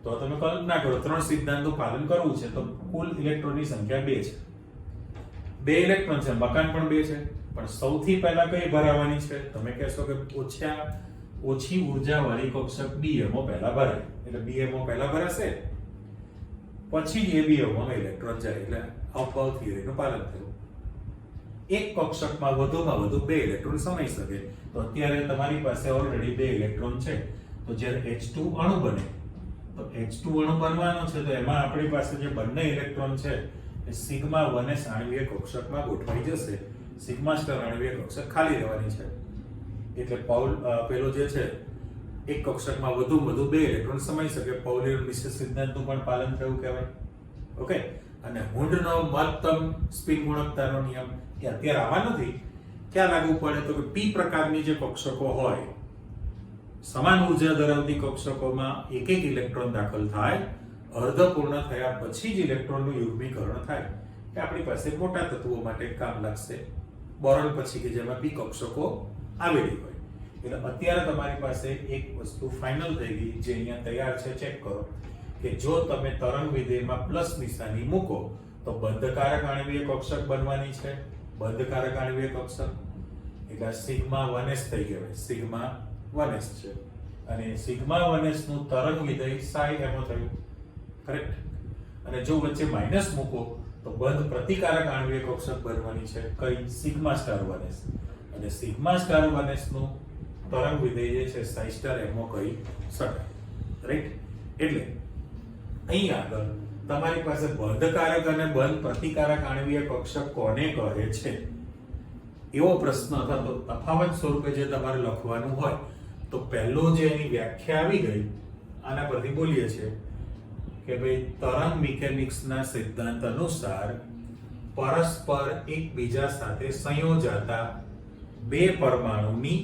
A: તો તમે કલ્પના કરો 3 સિદ્ધાંતનું પાલન કરવું છે તો કુલ ઇલેક્ટ્રોનની સંખ્યા 2 છે. 2 ઇલેક્ટ્રોન છે, મકાન પણ 2 છે, પણ સૌથી પહેલા કઈ ભરાવાની છે? તમે કહેશો કે ઓછી ઊર્જા વાળી કક્ષક BMO પહેલા ભરાય. એટલે BMO પહેલા ભરાશે પછી જ ABMO માં ઇલેક્ટ્રોન જાય. એટલે અપવાઉ થિયરીનું પાલન થયું. એક કક્ષકમાં વધુમાં વધુ 2 ઇલેક્ટ્રોન સમાઈ શકે. તો અત્યારે તમારી પાસે ઓલરેડી 2 ઇલેક્ટ્રોન છે. તો જ્યારે H2 અણુ બને તો H2 અણુ બનવાનો છે તો એમાં આપણી પાસે જે બંને ઇલેક્ટ્રોન છે એ સિગ્મા 1s આણ્વીય કક્ષકમાં ગોઠવાઈ જશે. સિગ્મા સ્ટાર આણ્વીય કક્ષક ખાલી રહેવાની છે. એટલે પેલો જે છે એક કક્ષકમાં વધુમાં વધુ 2 ઇલેક્ટ્રોન સમાઈ શકે. પાઉલીનો નિશ્ચિત સિદ્ધાંતનું પણ પાલન થયું કહેવાય. ઓકે. અને હુન્ડનો મહત્તમ સ્પિન ગુણકતાનો નિયમ એ અત્યારે આવા નથી. ક્યાં લાગુ પડે તો કે P પ્રકારની જે કક્ષકો હોય સમાન ઊર્જા ધરાવતી કક્ષકોમાં એક ઇલેક્ટ્રોન દાખલ થાય, અર્ધપૂર્ણ થયા પછી જ ઇલેક્ટ્રોનનું યુગ્મીકરણ થાય. કે આપણી પાસે મોટા તત્વો માટે કામ લાગશે. બોરોન પછી કે જેમાં P કક્ષકો આવેલી હોય. એટલે અત્યારે તમારી પાસે એક વસ્તુ ફાઇનલ થઈ ગઈ જે અહીંયા તૈયાર છે. ચેક કરો કે જો તમે તરંગ વિધેયમાં પ્લસ નિશાની મૂકો તો બંધકારક આણ્વીય કક્ષક બનવાની છે. બંધકારક આણ્વીય કક્ષક એટલે સિગ્મા 1s થઈ ગયો. સિગ્મા 1s છે અને સિગ્મા 1s નું તરંગ વિધેય psi એમો થયું. કરેક્ટ? અને જો વચ્ચે માઈનસ મૂકો તો બંધ પ્રતિકારક આણ્વિય કક્ષક બનવાની છે કઈ સિગ્મા સ્ટાર 1s અને સિગ્મા સ્ટાર 1s નું તરંગ વિધેય જે છે સાઈ સ્ટાર એમો કહી શકાય, રાઈટ? એટલે અહીં આગળ તમારી પાસે બંધકારક અને બંધ પ્રતિકારક આણ્વિય કક્ષક કોને કહે છે એવો પ્રશ્ન અથવા તો તફાવત સ્વરૂપે જે તમારે લખવાનું હોય તો પહેલો જે એની વ્યાખ્યા આવી ગઈ આના પરથી બોલીએ છીએ કે ભાઈ તરંગ મિકેનિક્સના સિદ્ધાંત અનુસાર પરસ્પર એકબીજા સાથે સંયોજાતા બે પરમાણુની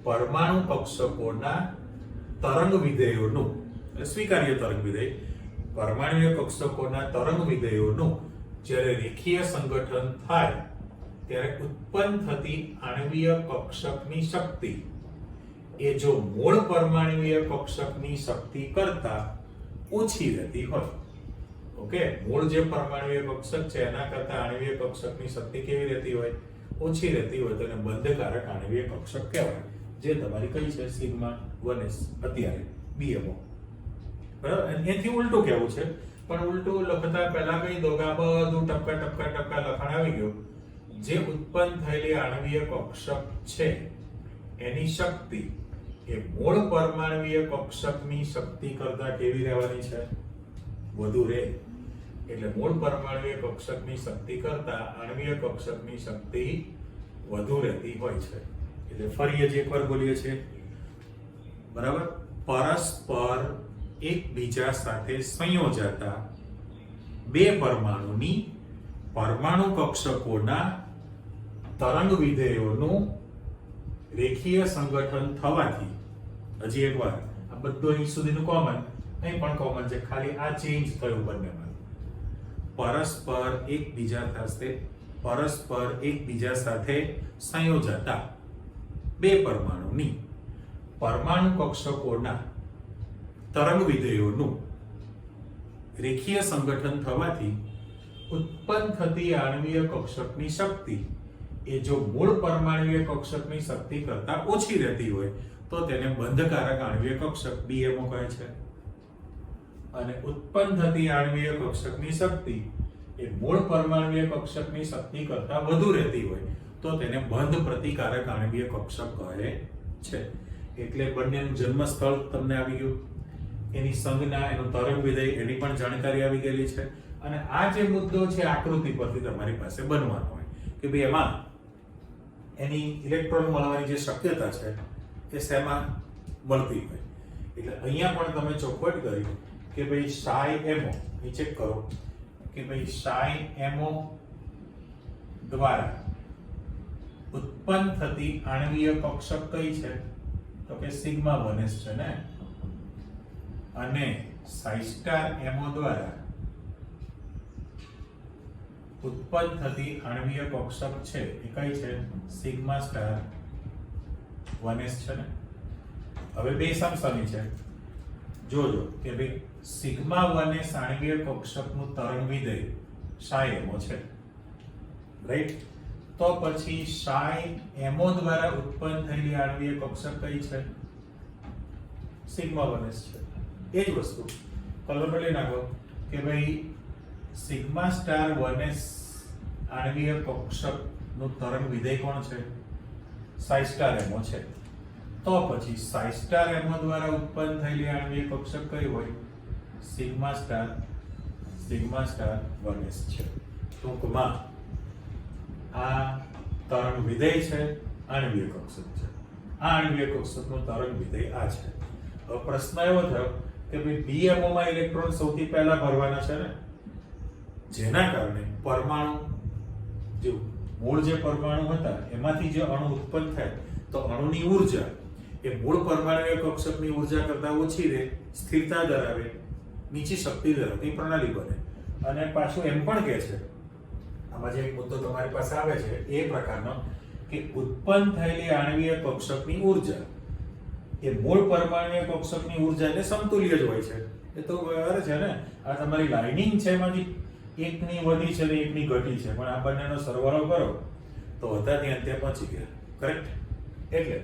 A: પરમાણુ કક્ષકોના તરંગ વિધેયોનું સ્વીકાર્ય તરંગ વિધેય પરમાણુય કક્ષકોના તરંગ વિધેયોનું જ્યારે રેખીય સંગઠન થાય ત્યારે ઉત્પન્ન થતી આણ્વીય કક્ષકની શક્તિ એ જો મૂળ પરમાણુય કક્ષકની શક્તિ કરતા ઓછી રહેતી હોય, ઓકે, મૂળ જે પરમાણુય કક્ષક છે એના કરતા આણ્વીય કક્ષકની શક્તિ કેવી રહેતી હોય? ઓછી રહેતી હોય તો એને બંધકારક આણ્વીય કક્ષક કહેવાય, જે તમારી કઈ છે સિગ્મા 1s અત્યારે BMO. બરાબર? એનાથી ઉલટું કેવું છે, પણ ઉલટું લખતા પહેલા કહી દો કે આ બધું ટપકા ટપકા ટપકા લખાણ આવી ગયું. જે ઉત્પન્ન થયેલી આણ્વીય કક્ષક છે એની શક્તિ એ મૂળ પરમાણુય કક્ષકની શક્તિ કરતા કેવી રહેવાની છે? વધુ રહે. એટલે મૂળ પરમાણુય કક્ષકની શક્તિ કરતા આણ્વીય કક્ષકની શક્તિ વધુ રહેતી હોય છે. એટલે ફરી હજી એકવાર બોલીએ છીએ, બરાબર? પરસ્પર એકબીજા સાથે સંયોજાતા બે પરમાણુની પરમાણુ કક્ષકોના તરંગ વિધેયોનું રેખીય સંગઠન થવાથી, હજી એકવાર આ બધું અહીં સુધીનું કોમન, અહીં પણ કોમન છે, ખાલી આ ચેન્જ થયું બંનેમાં. પરસ્પર એકબીજા સાથે સંયોજાતા બે પરમાણુની પરમાણુ કક્ષકોના તરંગ વિધેયોનું રેખીય સંગઠન થવાથી ઉત્પન્ન થતી આણ્વીય કક્ષકની શક્તિ એ જો મૂળ પરમાણુય કક્ષકની શક્તિ કરતા ઓછી રહેતી હોય તો તેને બંધકારક આણ્વીય કક્ષક BMO કહે છે. અને ઉત્પન્ન થતી આણ્વીય કક્ષકની શક્તિ એ મૂળ પરમાણુય કક્ષકની શક્તિ કરતા વધુ રહેતી હોય તો તેને બંધ પ્રતિકારક આણ્વીય કક્ષક કહે છે. એટલે બંનેનું જન્મ સ્થળ તમને આવી ગયું, એની સંજ્ઞા, એનું તરંગ વિધેય, એની પણ જાણકારી આવી ગયેલી છે. અને આ જે મુદ્દો છે આકૃતિ પરથી તમારી પાસે બનવાનો હોય કે ભાઈ એમાં એની ઇલેક્ટ્રોન મળવાની જે શક્યતા છે એ શેમાં મળતી હોય. એટલે અહીંયા પણ તમે ચોખવટ કરી કે ભાઈ સાઈ એમઓ, એ ચેક કરો કે ભાઈ સાઈ એમઓ દ્વારા ઉત્પન્ન થતી આણ્વીય કક્ષક કઈ છે? તો કે સિગ્મા 1s છે ને. અને સાઈ સ્ટાર એમઓ દ્વારા ઉત્પન્ન થતી આણ્વીય કક્ષક છે એ કઈ છે? સિગ્મા સ્ટાર 1s છે ને. હવે બે સમસમી છે, જોજો કે ભાઈ સિગ્મા 1s આણ્વીય કક્ષકનું તરંગ વિધેય સાઈ એમઓ છે, રાઈટ? તો પછી સાઈ એમઓ દ્વારા ઉત્પન્ન થયેલી આણ્વીય કક્ષક કઈ છે? સિગ્મા 1s છે. એ જ વસ્તુ કલર બદલી નાખો કે ભાઈ સિગ્મા સ્ટાર 1s આણ્વીય કક્ષકનું તરંગ વિધેય કોણ છે? સાઈ સ્ટાર એમઓ છે. તો પછી સાઈ સ્ટાર એમઓ દ્વારા ઉત્પન્ન થયેલી આણ્વીય કક્ષક કઈ હોય? સિગ્મા સ્ટાર 1s છે. ટૂંકમાં આ તરંગ વિધેય છે, આણ્વીય કક્ષક છે. આ આણ્વીય કક્ષકનું તરંગ વિધેય આ છે. હવે પ્રશ્ન એવો થયો કે ભાઈ BMO માં ઇલેક્ટ્રોન સૌથી પહેલા ભરવાના છે ને, જેના કારણે પરમાણુ જે મૂળ જે પરમાણુ હતા એમાંથી જે અણુ ઉત્પન્ન થાય તો અણુની ઊર્જા એ મૂળ પરમાણુય કક્ષકની ઊર્જા કરતા ઓછી રહે, સ્થિરતા ધરાવે, નીચી શક્તિ ધરાવતી પ્રણાલી બને. અને પાછું એમ પણ કહે છે, આમાં જે મુદ્દો તમારી પાસે આવે છે એ પ્રકારનો કે ઉત્પન્ન થયેલી આણ્વીય કક્ષકની ઊર્જા એ મૂળ પરમાણુય કક્ષકની ઊર્જા એટલે સમતુલ્ય જ હોય છે. એ તો બરાબર છે ને. આ તમારી લાઇનિંગ છે એમાંથી એકની વધી છે ને એકની ઘટી છે, પણ આ બંનેનો સરવાળો કરો તો વધારે અંતે પહોંચી ગયા, કરેક્ટ? એટલે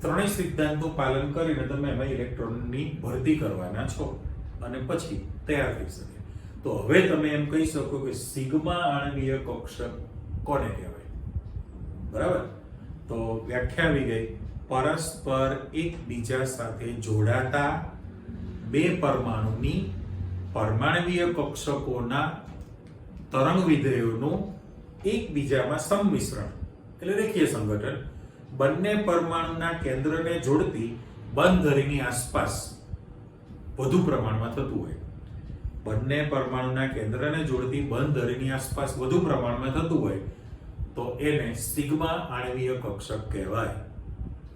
A: ત્રણેય સિદ્ધાંતનું પાલન કરીને તમે એમાં ઇલેક્ટ્રોનની ભરતી કરવાના છો અને પછી તૈયાર થઈ શકે. તો હવે તમે એમ કહી શકો કે સિગ્મા આણ્વીય કક્ષક કોને કહેવાય? બરાબર? તો વ્યાખ્યા આવી ગઈ. પરસ્પર એકબીજા સાથે જોડાતા બે પરમાણુની પરમાણ્વીય કક્ષકોના તરંગ વિધેયોનું એકબીજામાં સંમિશ્રણ એટલે રેખીય સંગઠન બંને પરમાણુના કેન્દ્રને જોડતી બંધ ધરીની આસપાસ વધુ પ્રમાણમાં થતું હોય. બંને પરમાણુના કેન્દ્રને જોડતી બંધ ધરીની આસપાસ વધુ પ્રમાણમાં થતું હોય તો એને સિગ્મા આણ્વીય કક્ષક કહેવાય.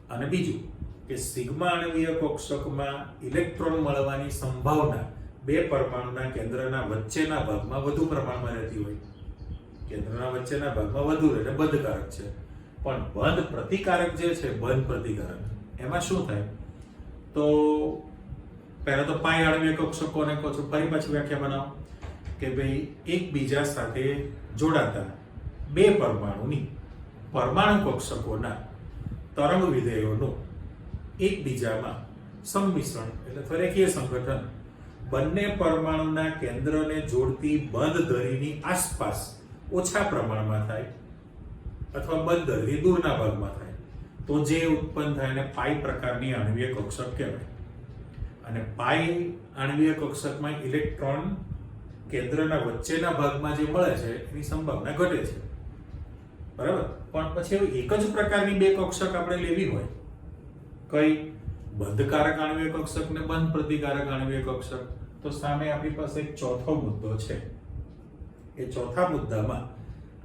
A: અને બીજું કે સિગ્મા આણ્વીય કક્ષકમાં ઇલેક્ટ્રોન મળવાની સંભાવના બે પરમાણુના કેન્દ્રના વચ્ચેના ભાગમાં વધુ પ્રમાણમાં રહેતી હોય. કેન્દ્રના વચ્ચેના ભાગમાં વધુ રહે એટલે બંધકારક છે. પણ બંધ પ્રતિકારક જે છે, બંધ પ્રતિકારક, એમાં શું થાય? તો પહેલા તો પાઈ આણ્વીય કક્ષકોને કહો છો. ફરી પાછી વ્યાખ્યા બનાવો કે ભાઈ એકબીજા સાથે જોડાતા બે પરમાણુની પરમાણુ કક્ષકોના તરંગ વિધેયોનું એકબીજામાં સંમિશ્રણ એટલે રેખીય સંગઠન બંને પરમાણુના કેન્દ્રને જોડતી બંધ ધરીની આસપાસ ઓછા પ્રમાણમાં થાય અથવા બંધ ધરીથી દૂરના ભાગમાં થાય તો જે ઉત્પન્ન થાય એને પાઈ પ્રકારની આણ્વીય કક્ષક કહેવાય. અને પાઈ આણ્વીય કક્ષકમાં ઇલેક્ટ્રોન કેન્દ્રના વચ્ચેના ભાગમાં જે મળે છે એની સંભાવના ઘટે છે. બરાબર? પણ પછી એક જ પ્રકારની બે કક્ષક આપણે લેવી હોય, કઈ બંધકારક આણ્વીય કક્ષક ને બંધ પ્રતિકારક આણ્વીય કક્ષક, તો સામે આપણી પાસે એક ચોથો મુદ્દો છે. એ ચોથા મુદ્દામાં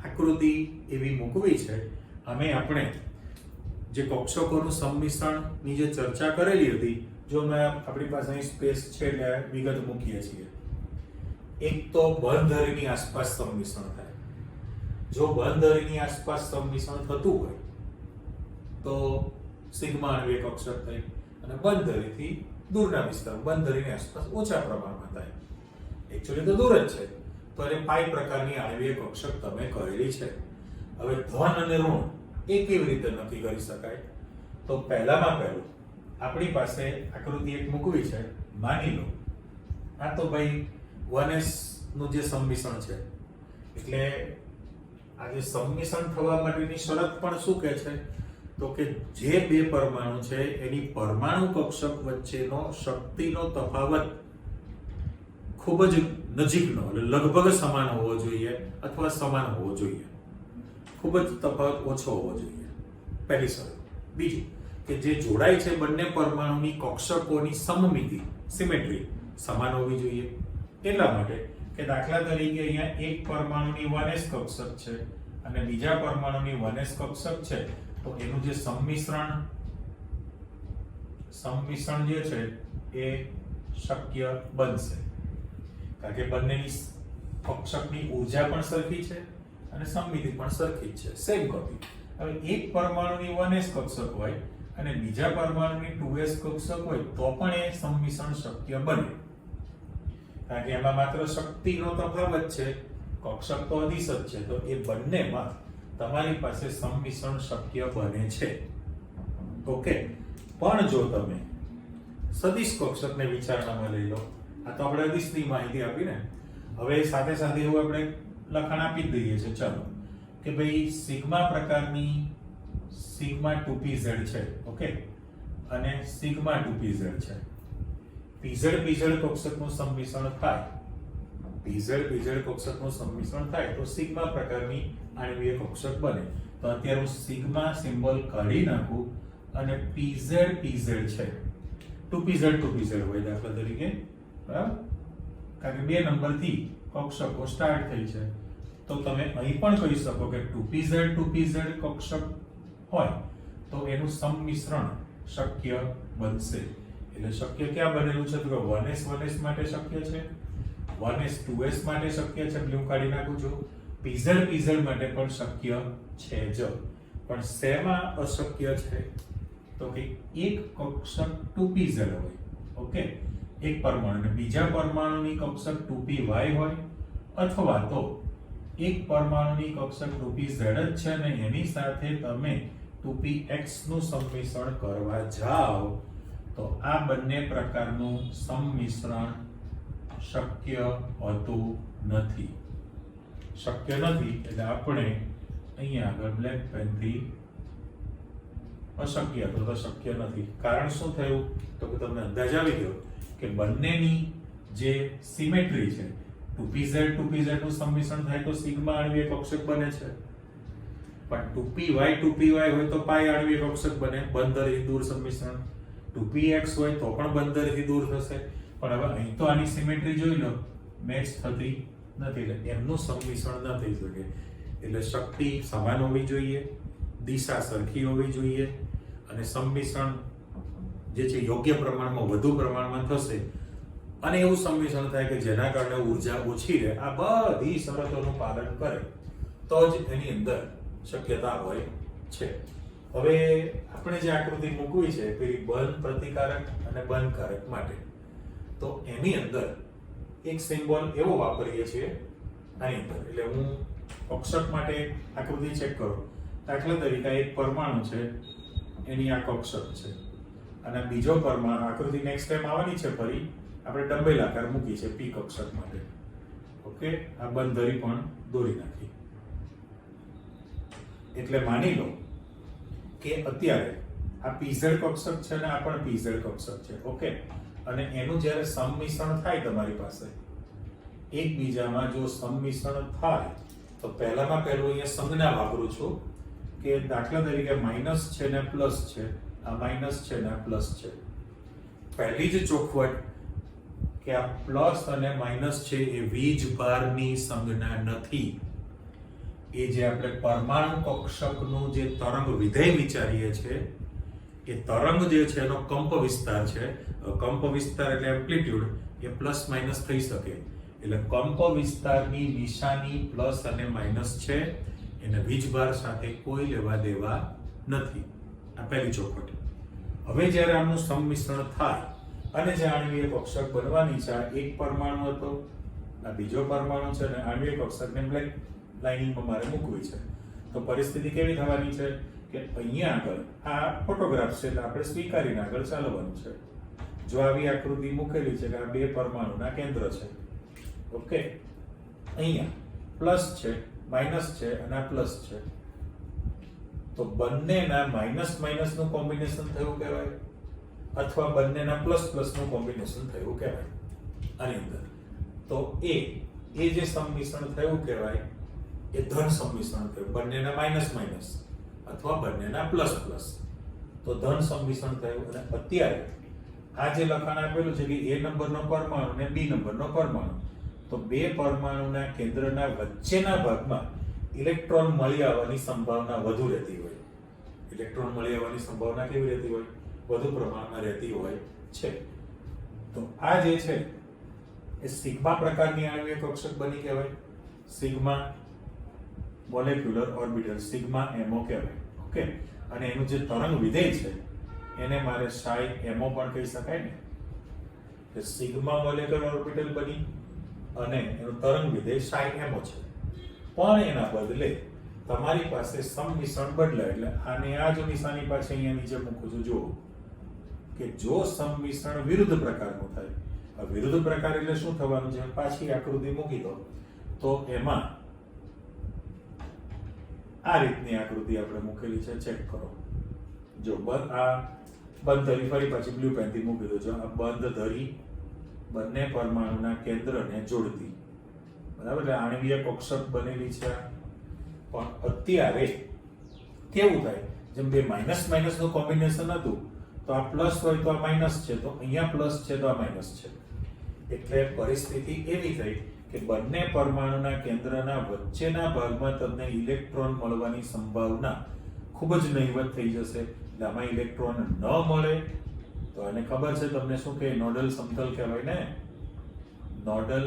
A: આકૃતિ એવી મૂકવી છે. આપણે જે કક્ષકોનું સંમિશ્રણની જે ચર્ચા કરેલી હતી, જો આપણી પાસે અહીં સ્પેસ છે એટલે વિગત મૂકીએ છીએ. એક તો બંધ ધરીની આસપાસ સંમિશ્રણ થાય. જો બંધ ધરીની આસપાસ સંમિશ્રણ થતું હોય તો સિગ્મા આણ્વીય કક્ષક થાય અને બંધ ધરીથી દૂરના વિસ્તાર બંધ ધરીની આસપાસ ઓછા પ્રમાણમાં થાય. એકચ્યુઅલી તો દૂર જ છે તો એને પાઈ પ્રકારની આણ્વીય કક્ષક તમે કરેલી છે. હવે ધન અને ઋણ એ કેવી રીતે નક્કી કરી શકાય? તો પહેલામાં પહેલું આપણી પાસે આકૃતિ એક મૂકવી છે. માની લો આ તો ભાઈ 1s નું જે સંમિશ્રણ છે, એટલે આ જે સંમિશ્રણ થવા માટેની શરત પણ શું કહે છે? તો કે જે બે પરમાણુ છે એની પરમાણુ કક્ષક વચ્ચેનો શક્તિનો તફાવત ખૂબ જ નજીકનો એટલે લગભગ સમાન હોવો જોઈએ અથવા સમાન હોવો જોઈએ. ખૂબ જ તફાવત ઓછો હોવો જોઈએ, પહેલી શરત. બીજું કે જે જોડાય છે બંને પરમાણુની કક્ષકોની સમમિતિ સિમેટ્રી સમાન હોવી જોઈએ. એટલા માટે કે દાખલા તરીકે અહીંયા એક પરમાણુની 1s કક્ષક છે અને બીજા પરમાણુની 1s કક્ષક છે તો એનું જે સંમિશ્રણ જે છે એ શક્ય બનશે, કારણ કે બંનેની કક્ષકની ઊર્જા પણ સરખી છે અને સમમિતિ પણ સરખી છે, સેમ કોપી. હવે એક પરમાણુની 1s કક્ષક હોય અને બીજા પરમાણુની 2s કક્ષક હોય તો પણ એ સંમિશ્રણ શક્ય બને, કારણ કે એમાં માત્ર શક્તિનો તફાવત છે, કક્ષક તો અદિશ જ છે. તો એ બંનેમાં તમારી પાસે સંમિશ્રણ શક્ય બને છે. ઓકે. પણ જો તમે સદિશ કક્ષકને વિચારણામાં લઈ લો, આ તો આપણે અદિશની માહિતી આપી ને, હવે સાથે સાથે એવું આપણે લખાણ આપી જ દઈએ છીએ. ચાલો કે ભાઈ સિગ્મા પ્રકારની સિગ્મા 2pz છે, ઓકે, અને સિગ્મા 2pz છે. pz કક્ષકનું સંમિશ્રણ થાય, pz કક્ષકનું સંમિશ્રણ થાય તો સિગ્મા પ્રકારની આણ્વીય કક્ષક બને. તો અત્યારે હું સિગ્મા સિમ્બોલ કાઢી નાખું અને pz છે, 2pz હોય દાખલા તરીકે, બરાબર? કારણ કે 2 નંબરથી કક્ષકો સ્ટાર્ટ થઈ છે તો તમે અહીં પણ કહી શકો કે 2pz કક્ષક હોય તો એનું સંમિશ્રણ શક્ય બનશે. એટલે શક્ય ક્યાં બનેલું છે? તો 1s માટે શક્ય છે, 1s 2s માટે શક્ય છે, હું કાઢી નાખું છું. pz માટે પણ શક્ય છે જ. પણ શેમાં અશક્ય છે? તો કે એક કક્ષક 2pz હોય, ઓકે, એક પરમાણુ, અને બીજા પરમાણુની કક્ષક 2py હોય, અથવા તો એક પરમાણુની કક્ષક 2pz જ છે અને એની સાથે તમે 2px નું સંમિશ્રણ કરવા જાઓ તો આ બંને પ્રકારનું સંમિશ્રણ શક્ય હોતું નથી. શક્ય નથી એટલે આપણે અહીંયા આગળ બ્લેક પેનથી અશક્ય તો શક્ય નથી. કારણ શું થયું તો કે તમને અંદાજ આવી ગયો કે બંનેની જે સિમેટ્રી છે 2pz 2pz નું સંમિશ્રણ થાય તો સિગ્મા આણ્વીય કક્ષક બને છે, પણ 2py 2py હોય તો પાઈ આણ્વીય કક્ષક બને, બંધરીથી દૂર સંમિશ્રણ. 2px હોય તો પણ બંધરીથી દૂર થશે, પણ હવે અહીં તો આની સિમેટ્રી જોઈ લો મેચ થતી નથી એટલે એમનું સંમિશ્રણ ન થઈ શકે. એટલે શક્તિ સમાન હોવી જોઈએ, દિશા સરખી હોવી જોઈએ અને સંમિશ્રણ જે છે યોગ્ય પ્રમાણમાં વધુ પ્રમાણમાં થશે અને એવું સંમિશ્રણ થાય કે જેના કારણે ઉર્જા ઓછી રહે. આ બધી શરતોનું પાલન કરે તો જ એની અંદર શક્યતા હોય છે. હવે આપણે જે આકૃતિ મૂકવી છે પેલી બંધ પ્રતિકારક અને બંધકારક માટે, તો એની અંદર એક સિમ્બોલ એવો વાપરીએ છીએ આની અંદર. એટલે હું કક્ષક માટે આકૃતિ ચેક કરો. દાખલા તરીકે એક પરમાણુ છે એની આ કક્ષક છે અને બીજો પરમાણુ આકૃતિ નેક્સ્ટ ટાઈમ આવવાની છે ફરી આપણે ડંબેલ આકાર મૂકી છે પી કક્ષક માટે. ઓકે, આ બંધરી પણ દોરી નાખી. એટલે માની લો કે અત્યારે આ pz કક્ષક છે ને આ પણ pz કક્ષક છે. ઓકે, અને એનું જ્યારે સંમિશ્રણ થાય તમારી પાસે એકબીજામાં જો સંમિશ્રણ થાય તો પહેલામાં પહેલું અહીંયા સંજ્ઞા વાપરું છું કે દાખલા તરીકે માઇનસ છે ને પ્લસ છે, આ માઇનસ છે ને આ પ્લસ છે. પહેલી જ ચોખવટ કે આ પ્લસ અને માઇનસ છે એ વીજભારની સંજ્ઞા નથી. એ જે આપણે પરમાણુ કક્ષકનું જે તરંગ વિધેય વિચારીએ છીએ એ તરંગ જે છે એનો કંપ વિસ્તાર છે. કંપ વિસ્તાર એટલે એમ્પ્લિટ્યુડ એ પ્લસ માઇનસ થઈ શકે. એટલે કંપ વિસ્તારની નિશાની પ્લસ અને માઇનસ છે, એને વીજભાર સાથે કોઈ લેવા દેવા નથી. આ પહેલી ચોખવટ. હવે જ્યારે આનું સંમિશ્રણ થાય અને જે આણ્વીય કક્ષક બનવાની છે, એક પરમાણુ હતો, આ બીજો પરમાણુ છે અને આણ્વીય કક્ષકને બ્લેક લાઇનિંગમાં મારે મૂકવી છે, તો પરિસ્થિતિ કેવી થવાની છે કે અહીંયા આગળ આ ફોટોગ્રાફ છે એટલે આપણે સ્વીકારીને આગળ ચાલવાનું છે. જો આવી આકૃતિ મૂકેલી છે કે આ બે પરમાણુના કેન્દ્ર છે. ઓકે, અહીંયા પ્લસ છે, માઇનસ છે અને આ પ્લસ છે, તો બંનેના માઇનસ માઇનસ નું કોમ્બિનેશન થયું કહેવાય અથવા બંનેના પ્લસ પ્લસ નું કોમ્બિનેશન થયું કહેવાય. આની અંદર તો એ જે સંમિશ્રણ થયું કહેવાય એ ધન સંમિશ્રણ થયું. બંનેના માઇનસ માઇનસ અથવા બંનેના પ્લસ પ્લસ, તો ધન સંમિશ્રણ થયું. અને અત્યારે આ જે લખાણ આપેલું છે કે એ નંબરનો પરમાણુ અને બી નંબરનો પરમાણુ, તો બે પરમાણુના કેન્દ્રના વચ્ચેના ભાગમાં ઇલેક્ટ્રોન મળી આવવાની સંભાવના વધુ રહેતી હોય. ઇલેક્ટ્રોન મળી આવવાની સંભાવના કેવી રહેતી હોય? વધુ પ્રમાણમાં રહેતી હોય છે. તો આ જે છે એ સિગ્મા પ્રકારની આણ્વીય કક્ષક બની કહેવાય. Sigma molecular orbital, sigma MO કહેવાય. ઓકે, અને એનું જે તરંગ વિધેય છે એને મારે psi એમઓ પણ કહી શકાય ને, કે સિગ્મા મોલેક્યુલર ઓર્બિટલ બની અને એનું તરંગ વિધેય psi એમઓ છે. પણ એના બદલે તમારી પાસે સંમિશ્રણ બદલાય એટલે આને આ જો નિશાની પાછળ અહીંયા નીચે મૂકું છું, જુઓ કે જો સંમિશ્રણ વિરુદ્ધ પ્રકારનું થાય. આ વિરુદ્ધ પ્રકાર એટલે શું થવાનું છે? પાછી આકૃતિ મૂકી દો તો એમાં આ રીતની આકૃતિ આપણે મૂકેલી છે, ચેક કરો. જો આ બંધ ધરી ફરી પાછી બ્લુ પેનથી મૂકી દો. જો આ બંધ ધરી બંને પરમાણુના કેન્દ્રને જોડતી, બરાબર, એટલે આણ્વીય કક્ષક બનેલી છે. પણ અત્યારે કેવું થાય, જેમ બે માઇનસ માઇનસ નું કોમ્બિનેશન હતું તો આ પ્લસ હોય તો આ માઇનસ છે, તો અહીંયા પ્લસ છે તો આ માઇનસ છે. એટલે પરિસ્થિતિ એવી થઈ કે બંને પરમાણુના કેન્દ્રના વચ્ચેના ભાગમાં તમને ઇલેક્ટ્રોન મળવાની સંભાવના ખૂબ જ નહીવત થઈ જશે. એટલે આમાં ઇલેક્ટ્રોન ન મળે તો આને ખબર છે તમને શું કે નોડલ સમતલ કહેવાય ને. નોડલ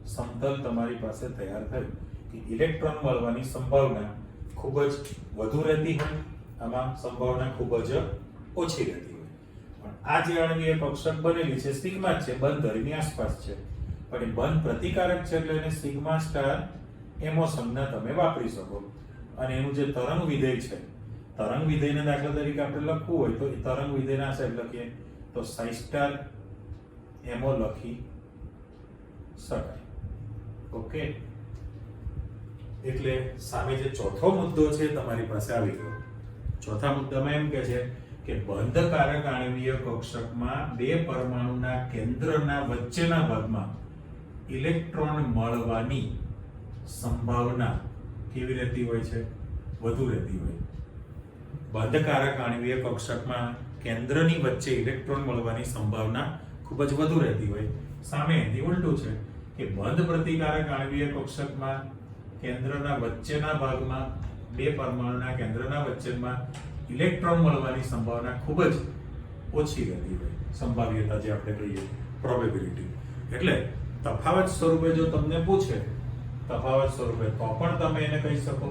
A: સમતલ તમારી પાસે તૈયાર થયું કે ઇલેક્ટ્રોન મળવાની સંભાવના ખૂબ જ વધુ રહેતી હોય, આમાં સંભાવના ખૂબ જ ઓછી રહેતી હોય. પણ આ જે આણ્વીય કક્ષક બનેલી છે સિગ્મા છે, બંધ ધરીની આસપાસ છે, પણ એ બંધ પ્રતિકારક છે એટલે એને સિગ્મા સ્ટાર એમો સંજ્ઞા તમે વાપરી શકો. અને એનું જે તરંગ વિધેય છે, તરંગ વિધેયને દાખલા તરીકે આપણે લખવું હોય તો એ તરંગ વિધેયના સાહેબ લખીએ તો psi સ્ટાર એમો લખી શકાય. ઓકે, એટલે સામે જે ચોથો મુદ્દો છે તમારી પાસે આવી ગયો. ચોથા મુદ્દામાં એમ કે છે કે બંધકારક આણ્વીય કક્ષકમાં બે પરમાણુના કેન્દ્રના વચ્ચેના ભાગમાં ઇલેક્ટ્રોન મળવાની સંભાવના કેવી રહેતી હોય છે? વધુ રહેતી હોય. બંધકારક આણ્વીય કક્ષકમાં કેન્દ્રની વચ્ચે ઇલેક્ટ્રોન મળવાની સંભાવના ખૂબ જ વધુ રહેતી હોય. સામે એથી ઉલટું છે કે બંધ પ્રતિકારક આણ્વીય કક્ષકમાં કેન્દ્રના વચ્ચેના ભાગમાં બે પરમાણુના કેન્દ્રના વચ્ચેમાં ઇલેક્ટ્રોન મળવાની સંભાવના ખૂબ જ ઓછી રહેતી હોય. સંભાવ્યતા જે આપણે કહીએ પ્રોબેબિલિટી. એટલે તફાવત સ્વરૂપે જો તમને પૂછે તફાવત સ્વરૂપે તો પણ તમે એને કહી શકો.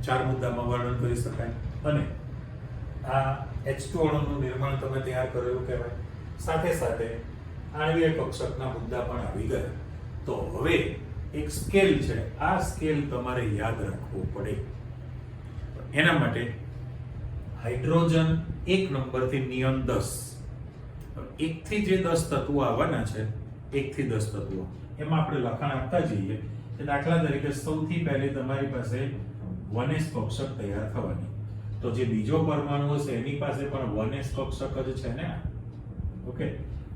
A: 4 મુદ્દામાં વર્ણન કરી શકાય. અને આ H2 અણુનું નિર્માણ તમે તૈયાર કરેલું કહેવાય. સાથે સાથે આણ્વીય કક્ષકના મુદ્દા પણ આવી ગયા. તો હવે એક સ્કેલ છે, આ સ્કેલ તમારે યાદ રાખવું પડે. એના માટે હાઇડ્રોજન 1 નંબરથી નિયમ 10, 1 થી જે 10 તત્વો આવવાના છે, 1 થી 10 તત્વો, એમાં આપણે લખાણ આપતા જઈએ. દાખલા તરીકે સૌથી પહેલી તમારી પાસે 1s કક્ષક તૈયાર થવાની. તો જે બીજો પરમાણુ હશે એની પાસે પણ 1s કક્ષક જ છે ને. ઓકે,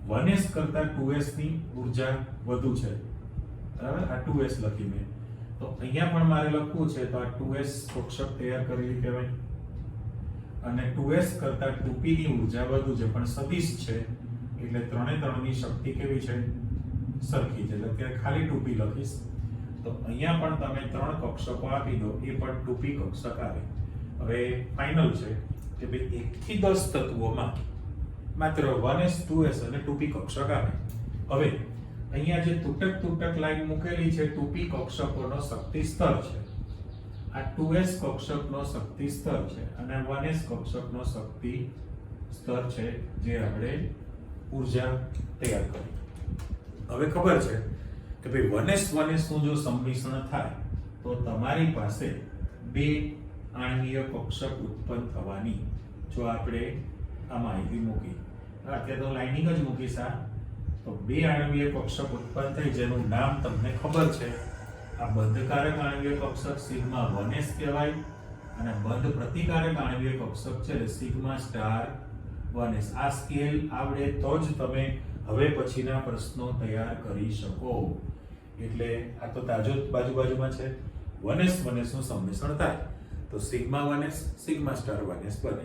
A: 1s કરતા 2s ની ઉર્જા વધુ છે. બરાબર, આ 2s લખી મેં. તો અહીંયા પણ મારે લખવું છે તો આ 2s કક્ષક તૈયાર કરેલી કહેવાય. અને 2s કરતા 2p ની ઉર્જા વધુ છે પણ સદિશ છે એટલે 3 ની શક્તિ કેવી છે? સરખી છે. એટલે અત્યારે ખાલી 2p લખીશ. તો અહીંયા પણ તમે 3 કક્ષકો આપી દો, એ પણ 2p કક્ષક આવે. હવે ફાઇનલ છે કે ભાઈ 1 થી 10 તત્વોમાં માત્ર 1s 2s અને 2p કક્ષક આવે. હવે અહીંયા જે તૂટક લાઈન મૂકેલી છે 2p કક્ષકોનો શક્તિ સ્તર છે. આ 2s કક્ષકનો શક્તિ સ્તર છે અને 1s કક્ષકનો શક્તિ સ્તર છે જે આપણે ઉર્જા તૈયાર કરી. હવે ખબર છે કે ભાઈ 1s નું જો સંમિશ્રણ થાય તો તમારી પાસે બે આણ્વીય કક્ષક ઉત્પન્ન થવાની. જો આપણે આ માહિતી મૂકી, અત્યારે તો લાઇનિંગ જ મૂકીશ, તો બે આણ્વીય કક્ષક ઉત્પન્ન થઈ જેનું નામ તમને ખબર છે. આ બંધકારક આણ્વીય કક્ષક સિગ્મા 1s કહેવાય અને બંધ પ્રતિકારક આણ્વીય કક્ષક છે સિગ્મા સ્ટાર 1s. આ સ્કેલ આવડે તો જ તમે હવે પછીના પ્રશ્નો તૈયાર કરી શકો. એટલે આ તો તાજો બાજુમાં છે. 1s નું સંમિશ્રણ થાય તો sigma 1s sigma star 1s બને.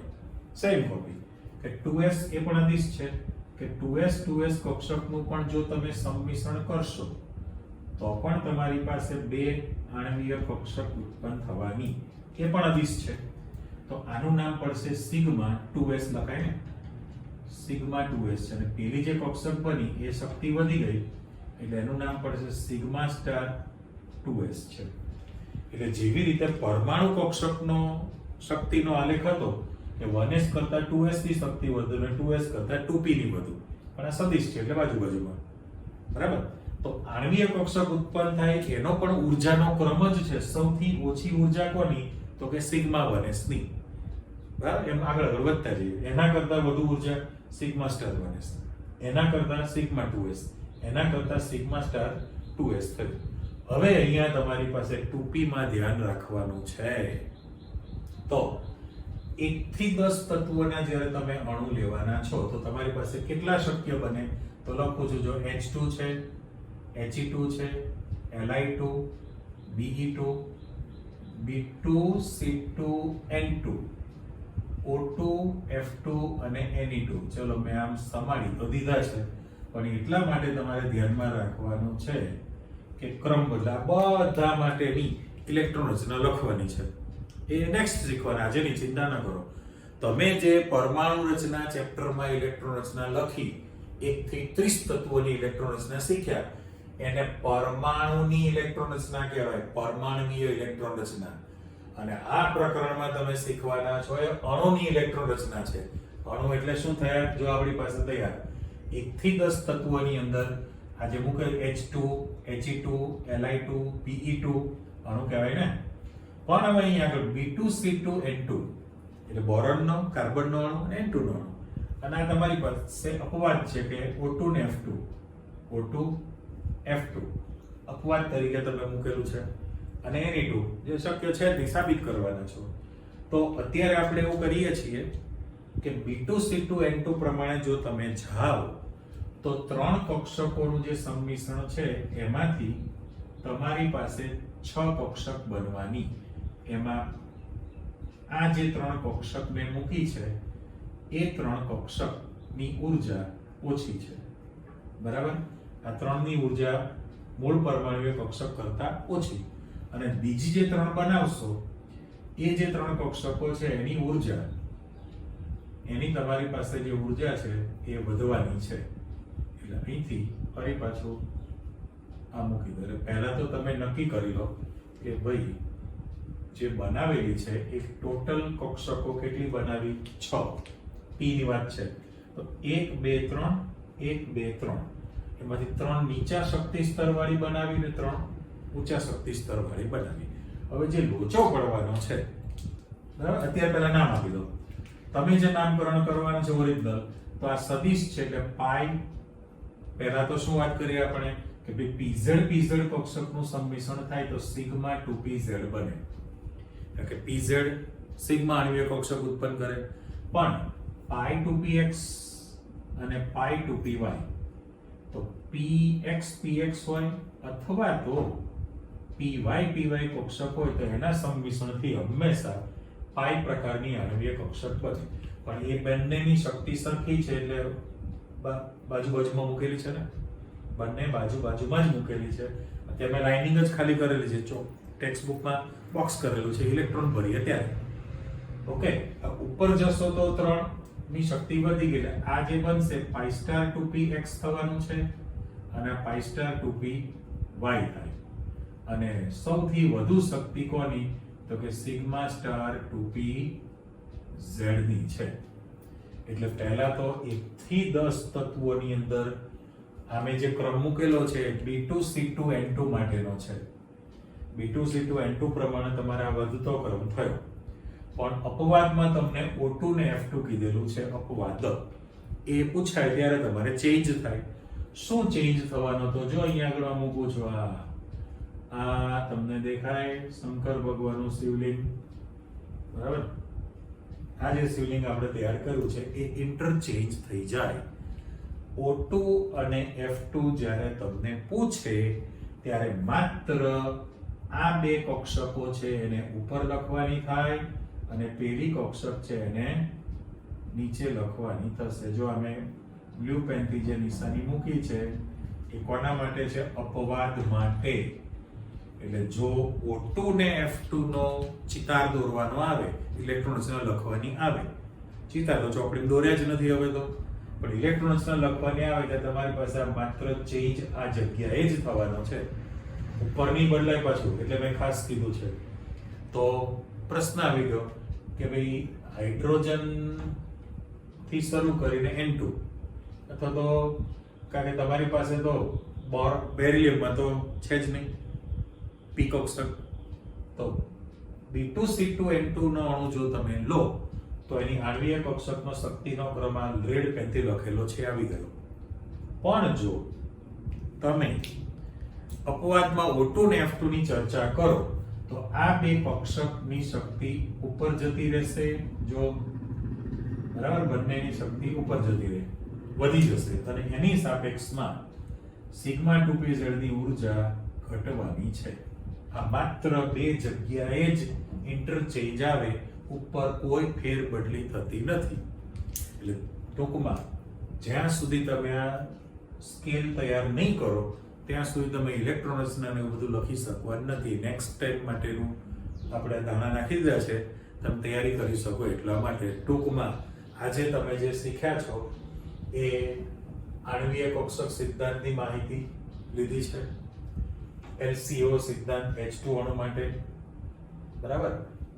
A: સેમ કોપી કે 2s એ પણ અદિશ છે કે 2s કક્ષકનું પણ જો તમે સંમિશ્રણ કરશો તો પણ તમારી પાસે બે આણ્વીય કક્ષક ઉત્પન્ન થવાની, એ પણ અદિશ છે. તો આનું નામ પડશે સિગ્મા 2s લખાય ને, સિગ્મા 2s છે. અને પેલી જે કક્ષક બની એ શક્તિ વધી ગઈ એટલે એનું નામ પડશે સિગ્મા સ્ટાર 2s છે. એટલે જેવી રીતે પરમાણુ કક્ષકનો શક્તિનો આલેખ હતો કે 1s કરતા 2s ની શક્તિ વધુ અને 2s કરતા 2p ની વધુ, પણ આ સદિશ છે એટલે બાજુમાં. બરાબર, તો આણ્વીય કક્ષક ઉત્પન્ન થાય એનો પણ ઉર્જાનો ક્રમ જ છે. સૌથી ઓછી ઉર્જા કોની? તો કે સિગ્મા 1s ની. બરાબર, એમ આગળ વધતા જઈએ. એના કરતા વધુ ઉર્જા સિગ્મા સ્ટાર 1s, એના કરતા સિગ્મા 2s, એના કરતા સિગ્મા સ્ટાર 2s થયું. હવે અહીંયા તમારી પાસે 2p માં ધ્યાન રાખવાનું છે. તો 1 થી 10 તત્વોના જ્યારે તમે અણુ લેવાના છો તો તમારી પાસે કેટલા શક્ય બને? તો લખું છું, જો H2 છે, He2 છે, Li2, Be2, B2, C2, N2, O2, F2 અને Ne2. ચલો મેં આમ સમાડી તો દીધા છે, પણ એટલા માટે તમારે ધ્યાનમાં રાખવાનું છે કે ક્રમ બદલા બધા માટેની ઇલેક્ટ્રોન રચના લખવાની છે. એ નેક્સ્ટ શીખવાના, જેની ચિંતા ન કરો. તમે જે પરમાણુ રચના ચેપ્ટરમાં ઇલેક્ટ્રોન રચના લખી 1 થી 30 તત્વોની ઇલેક્ટ્રોન રચના શીખ્યા એને પરમાણુની ઇલેક્ટ્રોન રચના કહેવાય, પરમાણુની ઇલેક્ટ્રોન રચના. અને આ પ્રકરણમાં તમે શીખવાના છો એ અણુની ઇલેક્ટ્રોન રચના છે. અણુ એટલે શું થયા? જો આપણી પાસે તૈયાર 1 થી 10 તત્વોની અંદર આ જે મૂકેલ H2, He2, Li2, Be2 અણુ કહેવાય ને. પણ હવે અહીં આગળ B2, C2, N2 એટલે બોરોનનો, કાર્બનનો અણુ અને N2 નો અણુ. અને આ તમારી પાસે અપવાદ છે કે O2 ને F2, O2, F2 અપવાદ તરીકે તમે મૂકેલું છે અને Na2 જે શક્ય છે તે સાબિત કરવાના છો. તો અત્યારે આપણે એવું કરીએ છીએ કે B2C2N2 પ્રમાણે જો તમે જાઓ તો 3 કક્ષકોનું જે સંમિશ્રણ છે એમાંથી તમારી પાસે 6 કક્ષક બનવાની. એમાં આ જે 3 કક્ષક મેં મૂકી છે એ 3 કક્ષકની ઉર્જા ઓછી છે. બરાબર? આ 3 ની ઉર્જા મૂળ પરમાણુય કક્ષક કરતા ઓછી. અને બીજી જે 3 બનાવશો એ જે 3 કક્ષકો છે એની ઉર્જા, એની તમારી પાસે જે ઉર્જા છે એ વધવાની છે. એટલે અહીંથી ફરી પાછું આ મૂકી દો. એટલે પહેલા તો તમે નક્કી કરી લો કે ભાઈ જે બનાવેલી છે એ ટોટલ કક્ષકો કેટલી બનાવી? 6. P ની વાત છે તો 1 2 3 1 2 3 એમાંથી 3 નીચા શક્તિ સ્તર વાળી બનાવી ને 3 ઊંચા શક્તિ સ્તર વાળી બનાવી. હવે જે લોચો પડવાનો છે, બરાબર, અત્યારે પહેલા નામ આપી દો. તમે જે નામકરણ કરવાનું છે ઓરિજિનલ, તો આ સદિશ છે એટલે પાઈ. પહેલા તો શું વાત કરીએ આપણે કે ભાઈ pz કક્ષકનું સંમિશ્રણ થાય તો સિગ્મા 2pz બને. એટલે કે pz સિગ્મા આણ્વિય કક્ષક ઉત્પન્ન કરે. પણ પાઈ 2px અને પાઈ 2py તો px હોય અથવા તો py કક્ષક હોય તો એના સંમિશ્રણથી હંમેશા પાઈ પ્રકારની આણ્વિય કક્ષક બને. પણ એ બંનેની શક્તિ સરખી છે એટલે બાજુ બાજુમાં મૂકેલી છે ને, બંને બાજુ બાજુમાં જ મૂકેલી છે. અત્યારે મેં લાઇનિંગ જ ખાલી કરેલી છે. ટેક્સ્ટ બુકમાં બોક્સ કરેલું છે ઇલેક્ટ્રોન ભરીએ ત્યારે. ઓકે, ઉપર જશો તો 3 ની શક્તિ વધી ગઈ. આ જે બનશે પાઈ સ્ટાર 2px થવાનું છે અને પાઈ સ્ટાર 2py થાય. અને સૌથી વધુ શક્તિ કોની? તો કે સિગ્મા સ્ટાર 2pz ની છે. એટલે પહેલા તો 1 થી 10 તત્વોની અંદર આમે જે ક્રમ મૂકેલો છે B2C2N2 માટેનો છે. B2C2N2 પ્રમાણે તમારે આ વધતો ક્રમ થયો. પણ અપવાદમાં તમને O2 ને F2 કીધેલું છે. અપવાદ એ પૂછાય ત્યારે તમારે ચેન્જ થાય. શું ચેન્જ થવાનો? તો જો અહીંયા આગળ મૂકું છું, આ તમને દેખાય શંકર ભગવાનનું શિવલિંગ, બરાબર? આ જે શિવલિંગ આપણે તૈયાર કર્યું છે એ ઇન્ટરચેન્જ થઈ જાય. O2 અને F2 જ્યારે તમને પૂછે ત્યારે માત્ર આ બે કક્ષકો છે એને ઉપર લખવાની થાય અને પેલી કક્ષક છે એને નીચે લખવાની થશે. જો અમે બ્લુ પેનથી જે નિશાની મૂકી છે એ કોના માટે છે? અપવાદ માટે. એટલે જો O2 ને F2 નો ચિતાર દોરવાનો આવે, ઇલેક્ટ્રોન્સને લખવાની આવે, ચિતાર તો ચોકડીમાં દોર્યા જ નથી હવે તો, પણ ઇલેક્ટ્રોન્સને લખવાની આવે એટલે તમારી પાસે માત્ર ચેન્જ આ જગ્યાએ જ થવાનો છે. ઉપરની બદલાય પાછું, એટલે મેં ખાસ કીધું છે. તો પ્રશ્ન આવી ગયો કે ભાઈ હાઇડ્રોજન થી શરૂ કરીને N2 અથવા તો કારણ કે તમારી પાસે તો બેરિયમમાં તો છે જ નહીં p કક્ષક, તો B2C2N2 નો અણુ જો તમે લો તો એની આણ્વિય કક્ષકનો શક્તિનો ક્રમ આ રેડ પેનથી લખેલો છે આવી ગયો. પણ જો તમે અપવાદમાં O2 ને F2 ની ચર્ચા કરો તો આ બે કક્ષકની શક્તિ ઉપર જતી રહેશે. જો બરાબર, બંનેની શક્તિ ઉપર જતી રહે, વધી જશે અને એની સાપેક્ષમાં સિગ્મા 2pz ની ઉર્જા ઘટવાની છે. આ માત્ર બે જગ્યાએ જ ઇન્ટરચેન્જ આવે, ઉપર કોઈ ફેર બદલી થતી નથી. એટલે ટૂંકમાં જ્યાં સુધી તમે આ સ્કેલ તૈયાર નહીં કરો ત્યાં સુધી તમે ઇલેક્ટ્રોન્સને અને બધું લખી શકવાનું નથી. નેક્સ્ટ ટાઈમ માટેનું આપણે દાણા નાખી દીધા છે, તમે તૈયારી કરી શકો એટલા માટે. ટૂંકમાં આજે તમે જે શીખ્યા છો એ આણ્વીય કક્ષક સિદ્ધાંતની માહિતી લીધી છે, LCO સિદ્ધાંત H2 અણુ માટે, બરાબર,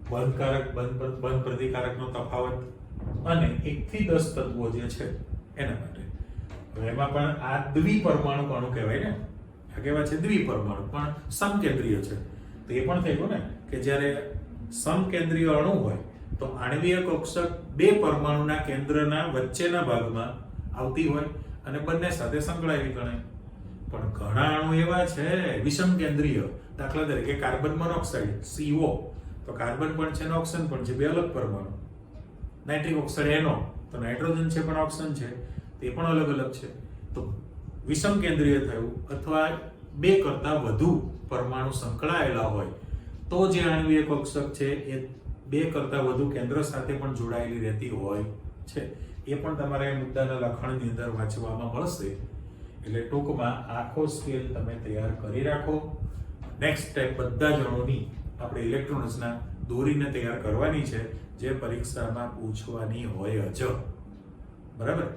A: બંધ પ્રતિકારકનો તફાવત અને 1 થી 10 તત્વો જે છે એના માટે. એમાં પણ આ દ્વિપરમાણુ અણુ કહેવાય ને, આ કહેવાય છે દ્વિપરમાણુ, પણ સમકેન્દ્રીય છે. તો એ પણ થઈ ગયું ને કે જ્યારે સમકેન્દ્રીય અણુ હોય તો આણ્વીય કક્ષક બે પરમાણુના કેન્દ્રના વચ્ચેના ભાગમાં આવતી હોય અને બંને સાથે સંકળાયેલી ગણાય. પણ ઘણા અણુ એવા છે વિષમ કેન્દ્રીય, દાખલા તરીકે કાર્બન મોનોક્સાઇડ CO, તો કાર્બન પણ છે ને ઓક્સિજન પણ છે, બે અલગ પરમાણુ. નાઇટ્રિક ઓક્સાઇડ NO, તો નાઇટ્રોજન છે પણ ઓક્સિજન છે, તે પણ અલગ અલગ છે. તો વિષમ કેન્દ્રીય થયું અથવા બે કરતા વધુ પરમાણુ સંકળાયેલા હોય તો જે આણ્વિય કક્ષક છે એ બે કરતા વધુ કેન્દ્ર સાથે પણ જોડાયેલી રહેતી હોય છે. એ પણ તમારે મુદ્દાના લખાણની અંદર વાંચવામાં મળશે. એટલે ટૂંકમાં આખો સ્કેલ તમે તૈયાર કરી રાખો. નેક્સ્ટ સ્ટેપ બધા જ અણુની આપણે ઇલેક્ટ્રોન રચના દોરીને તૈયાર કરવાની છે, જે પરીક્ષામાં પૂછવાની હોય જ. બરાબર?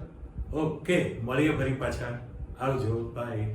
A: ઓકે, મળીએ ફરી પાછા. આવજો, બાય.